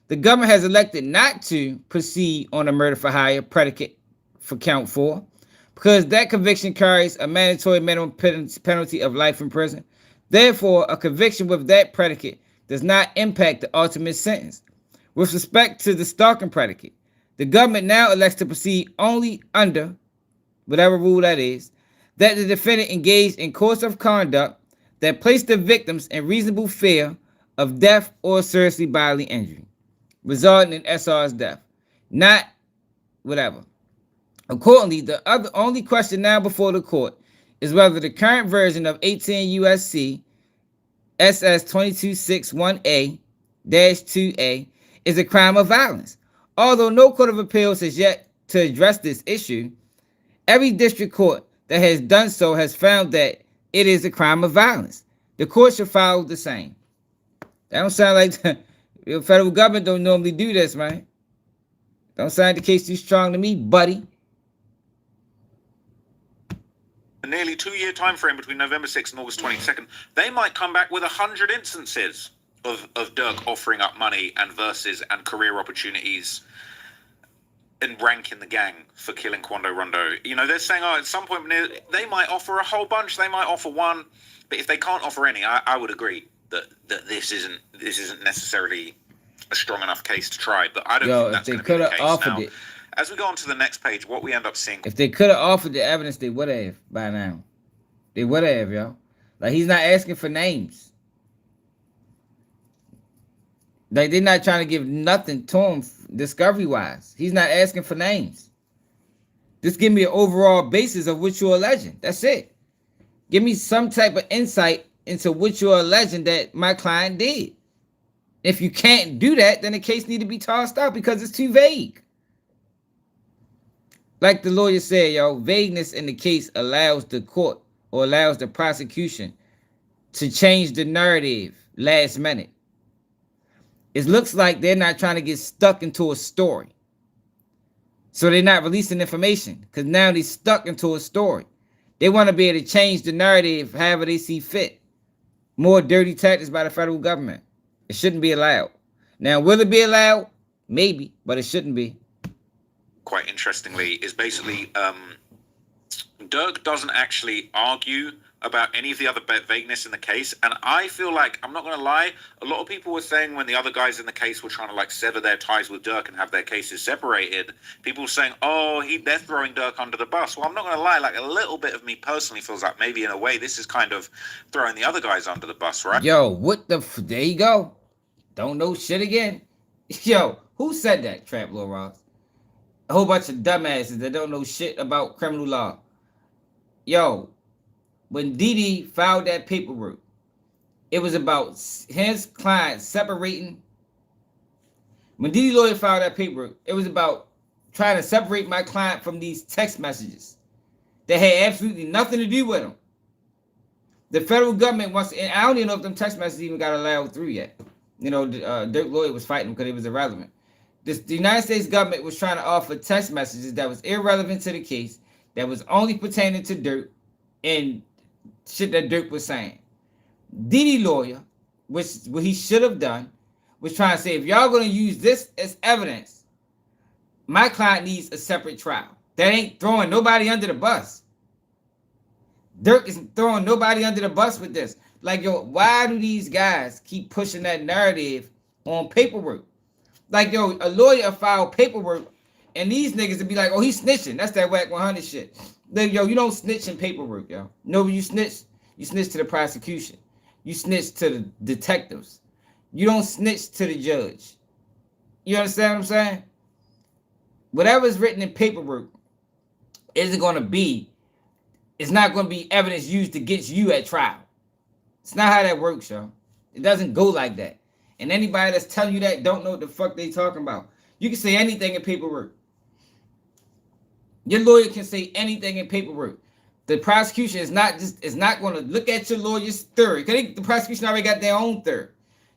the government has elected not to proceed on a murder for hire predicate for count 4, because that conviction carries a mandatory minimum penalty of life in prison. Therefore, a conviction with that predicate does not impact the ultimate sentence. With respect to the stalking predicate, the government now elects to proceed only under, whatever rule that is, that the defendant engaged in course of conduct that placed the victims in reasonable fear of death or seriously bodily injury, resulting in SR's death, not whatever. Accordingly, the only question now before the court is whether the current version of 18 U.S.C. SS 2261A-2A is a crime of violence. Although no court of appeals has yet to address this issue, every district court that has done so has found that it is a crime of violence. The court should follow the same. That don't sound like the federal government don't normally do this, man. Don't sound like the case too strong to me, buddy. A nearly 2-year time frame between November 6th and August 22nd, they might come back with 100 instances of Durk offering up money and verses and career opportunities and ranking the gang for killing Quando Rondo. You know, they're saying, oh, at some point they might offer a whole bunch, they might offer one, but if they can't offer any, I would agree that this isn't necessarily a strong enough case to try. But I don't think that's going to be the case now. As we go on to the next page, what we end up seeing... If they could have offered the evidence, they would have by now. They would have, yo. Like, he's not asking for names. Like, they're not trying to give nothing to him discovery-wise. He's not asking for names. Just give me an overall basis of what you're alleging. That's it. Give me some type of insight into what you're alleging that my client did. If you can't do that, then the case need to be tossed out because it's too vague. Like the lawyer said, yo, vagueness in the case allows the court or allows the prosecution to change the narrative last minute. It looks like they're not trying to get stuck into a story. So they're not releasing information because now they're stuck into a story. They want to be able to change the narrative however they see fit. More dirty tactics by the federal government. It shouldn't be allowed. Now, will it be allowed? Maybe, but it shouldn't be. Quite interestingly, is basically Durk doesn't actually argue about any of the other vagueness in the case, and I feel like, I'm not going to lie, a lot of people were saying when the other guys in the case were trying to like sever their ties with Durk and have their cases separated, people were saying, oh, they're throwing Durk under the bus. Well, I'm not going to lie, like a little bit of me personally feels like maybe in a way this is kind of throwing the other guys under the bus, right? Yo, what the there you go. Don't know shit again. Yo, who said that, Trap Lord Ross? A whole bunch of dumbasses that don't know shit about criminal law. Yo, when Didi filed that paperwork, it was about his client separating. When Didi lawyer filed that paperwork, it was about trying to separate my client from these text messages that had absolutely nothing to do with him. The federal government wants to, and I don't even know if them text messages even got allowed through yet. You know, Durk lawyer was fighting because it was irrelevant. The United States government was trying to offer text messages that was irrelevant to the case, that was only pertaining to Durk and shit that Durk was saying. Didi lawyer, which what he should have done, was trying to say, if y'all gonna use this as evidence, my client needs a separate trial. That ain't throwing nobody under the bus. Durk is throwing nobody under the bus with this. Like, yo, why do these guys keep pushing that narrative on paperwork? Like, yo, a lawyer filed paperwork, and these niggas would be like, oh, he's snitching. That's that whack 100 shit. Like, yo, you don't snitch in paperwork, yo. No, you snitch to the prosecution. You snitch to the detectives. You don't snitch to the judge. You understand what I'm saying? Whatever's written in paperwork isn't going to be, it's not going to be evidence used against you at trial. It's not how that works, yo. It doesn't go like that. And anybody that's telling you that don't know what the fuck they talking about. You can say anything in paperwork. Your lawyer can say anything in paperwork. The prosecution is not going to look at your lawyer's theory. Because the prosecution already got their own theory.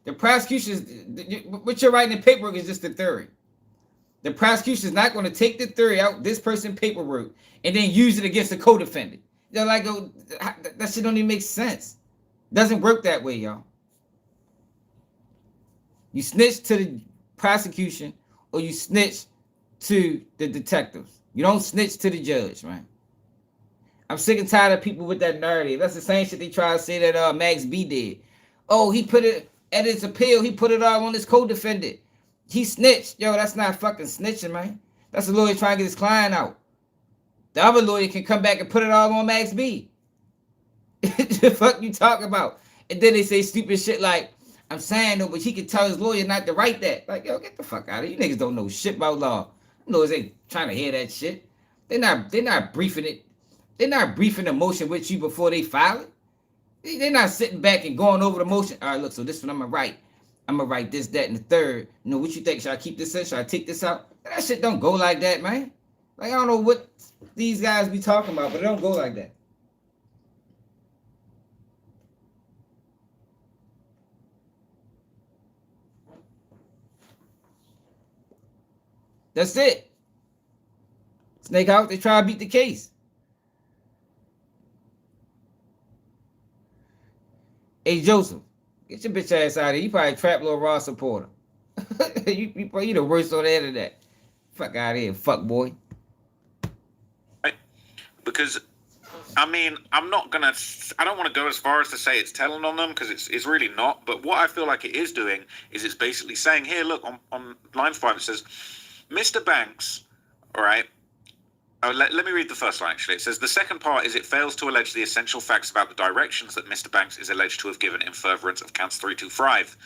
The prosecution is, what you're writing in paperwork is just the theory. The prosecution is not going to take the theory out, this person's paperwork, and then use it against the co-defendant. They're like, oh, that shit don't even make sense. Doesn't work that way, y'all. You snitch to the prosecution or you snitch to the detectives. You don't snitch to the judge, man. I'm sick and tired of people with that narrative. That's the same shit they try to say that Max B did. Oh, he put it at his appeal. He put it all on his co-defendant. He snitched. Yo, that's not fucking snitching, man. That's a lawyer trying to get his client out. The other lawyer can come back and put it all on Max B. The fuck you talking about? And then they say stupid shit like, I'm saying though, but he can tell his lawyer not to write that. Like, yo, get the fuck out of here. You niggas don't know shit about law. Lawyers ain't trying to hear that shit. They're not briefing it. They're not briefing the motion with you before they file it. They're not sitting back and going over the motion. All right, look, so this one I'm gonna write. I'm gonna write this, that, and the third. You know, what you think? Should I keep this in? Should I take this out? That shit don't go like that, man. Like, I don't know what these guys be talking about, but it don't go like that. That's it. Snake out, they try to beat the case. Hey, Joseph, get your bitch ass out of here. You probably a Trap Lord Ross supporter. you the worst on the internet. Fuck out of here, fuck boy. Because, I mean, I don't want to go as far as to say it's telling on them, because it's really not. But what I feel like it is doing is it's basically saying, here, look, on line 5, it says, Mr. Banks, all right, Oh, let me read the first line, actually. It says, the second part is it fails to allege the essential facts about the directions that Mr. Banks is alleged to have given in furtherance of counts 3 through 5.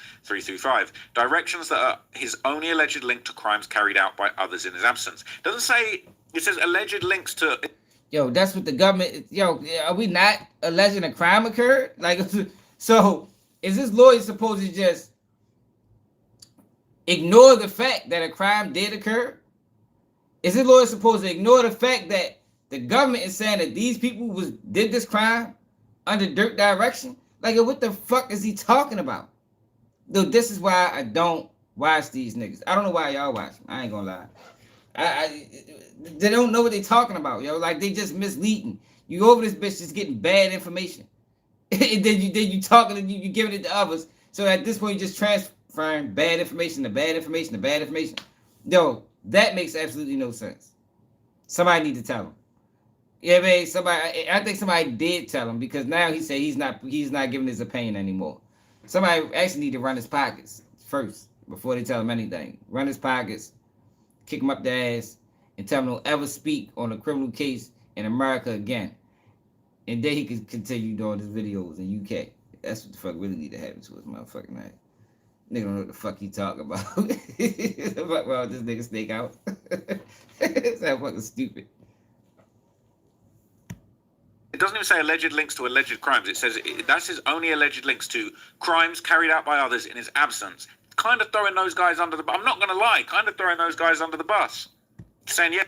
Directions that are his only alleged link to crimes carried out by others in his absence. It doesn't say, it says alleged links to... Yo, that's what the government... Yo, are we not alleging a crime occurred? Like, so, is this lawyer supposed to just ignore the fact that a crime did occur? Is this lawyer supposed to ignore the fact that the government is saying that these people did this crime under Durk direction? Like, what the fuck is he talking about? Dude, this is why I don't watch these niggas. I don't know why y'all watch them. I ain't gonna lie. They don't know what they talking about, yo. Like, they just misleading. You over this bitch just getting bad information. And then you talking and you giving it to others. So at this point, you're just transferring bad information to bad information to bad information. Yo, that makes absolutely no sense. Somebody need to tell him. Yeah, man. I think somebody did tell him, because now he said he's not giving his opinion anymore. Somebody actually need to run his pockets first before they tell him anything. Run his pockets, kick him up the ass, and tell him don't ever speak on a criminal case in America again. And then he could continue doing his videos in UK. That's what the fuck really need to happen to his motherfucking name. Nigga don't know what the fuck he talking about. Fuck about this nigga snake out. It's that fucking stupid. It doesn't even say alleged links to alleged crimes. It says that's his only alleged links to crimes carried out by others in his absence. Kind of throwing those guys under the bus. I'm not going to lie. Kind of throwing those guys under the bus. Saying, yeah.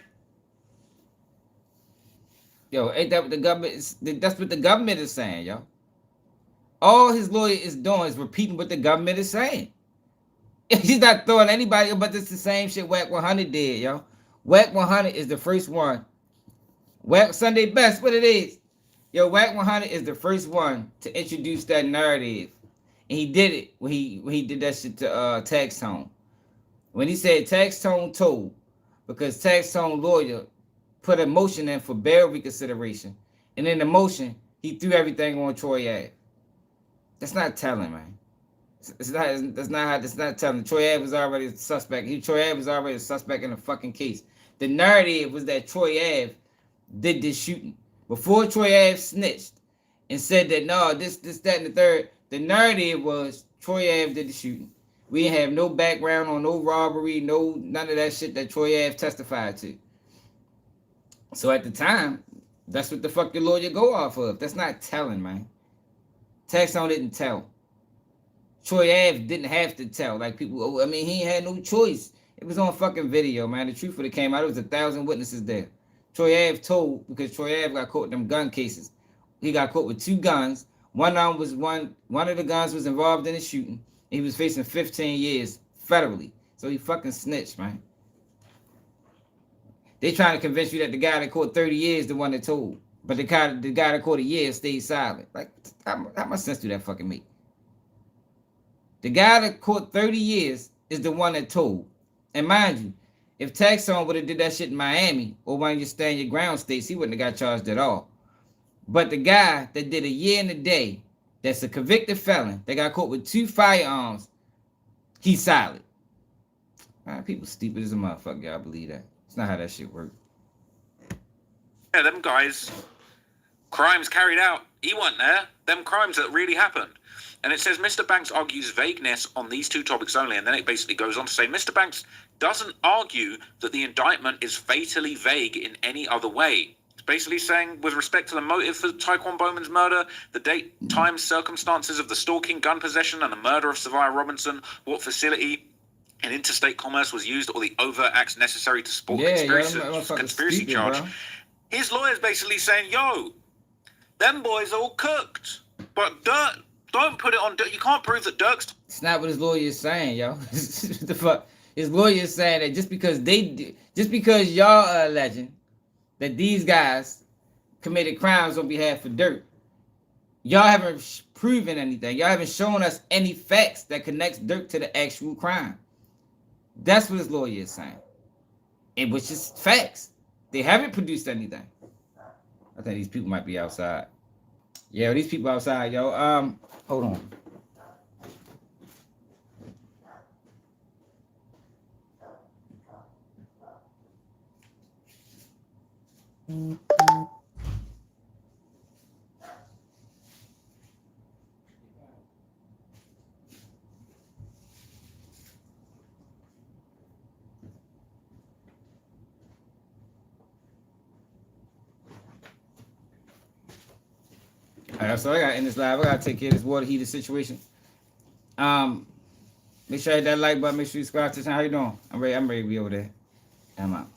Yo, ain't that what the government is? That's what the government is saying, yo. All his lawyer is doing is repeating what the government is saying. He's not throwing anybody, but it's the same shit Whack 100 did, yo. Whack 100 is the first one. Whack Sunday Best, what it is. Yo, Whack 100 is the first one to introduce that narrative. And he did it when he did that shit to Tax Tone. When he said Tax Tone told, because Tax Tone lawyer put a motion in for bail reconsideration. And in the motion, he threw everything on Troy Ave. That's not telling, man. That's not telling. Troy Ave was already a suspect. Troy Ave was already a suspect in the fucking case. The narrative was that Troy Ave did this shooting. Before Troy Ave snitched and said that no, this, that, and the third, the narrative was Troy Ave did the shooting. We didn't have no background on no robbery, none of that shit that Troy Ave testified to. So at the time, that's what the fuck your lawyer go off of. That's not telling, man. Taxon didn't tell. Troy Ave didn't have to tell. Like people, I mean, he ain't had no choice. It was on fucking video, man. The truth would have came out. There was 1,000 witnesses there. Troy Ave told, because Troy Ave got caught in them gun cases. He got caught with 2 guns. One of the guns was involved in the shooting. He was facing 15 years federally. So he fucking snitched, man. They trying to convince you that the guy that caught 30 years the one that told. But the guy that caught a year stayed silent. Like, how much sense do that fucking make? The guy that caught 30 years is the one that told. And mind you, if Taxon would have did that shit in Miami or one of your stand your ground states, he wouldn't have got charged at all. But the guy that did a year and a day, that's a convicted felon, that got caught with 2 firearms, he's silent. Man, people stupid as a motherfucker, y'all believe that. It's not how that shit works. Yeah, them guys, crimes carried out. He wasn't there. Them crimes that really happened. And it says Mr. Banks argues vagueness on these 2 topics only. And then it basically goes on to say Mr. Banks doesn't argue that the indictment is fatally vague in any other way. It's basically saying with respect to the motive for Tyquan Bowman's murder, the date, time, circumstances of the stalking, gun possession, and the murder of Savia Robinson, what facility in interstate commerce was used, or the overt acts necessary to support conspiracy charge. Bro. His lawyer's basically saying, yo, them boys all cooked. But Durk, don't put it on Durk. You can't prove that Durk's... It's not what his lawyer is saying, yo. The fuck? His lawyer is saying that just because y'all are alleging that these guys committed crimes on behalf of Durk, y'all haven't proven anything. Y'all haven't shown us any facts that connects Durk to the actual crime. That's what his lawyer is saying. And which is facts. They haven't produced anything. I think these people might be outside. Yeah, these people outside, yo. Hold on. All right, so I got in this live. I gotta take care of this water heater situation. Make sure you hit that like button. Make sure you subscribe to the channel. How you doing? I'm ready. I'm ready to be over there. I'm out.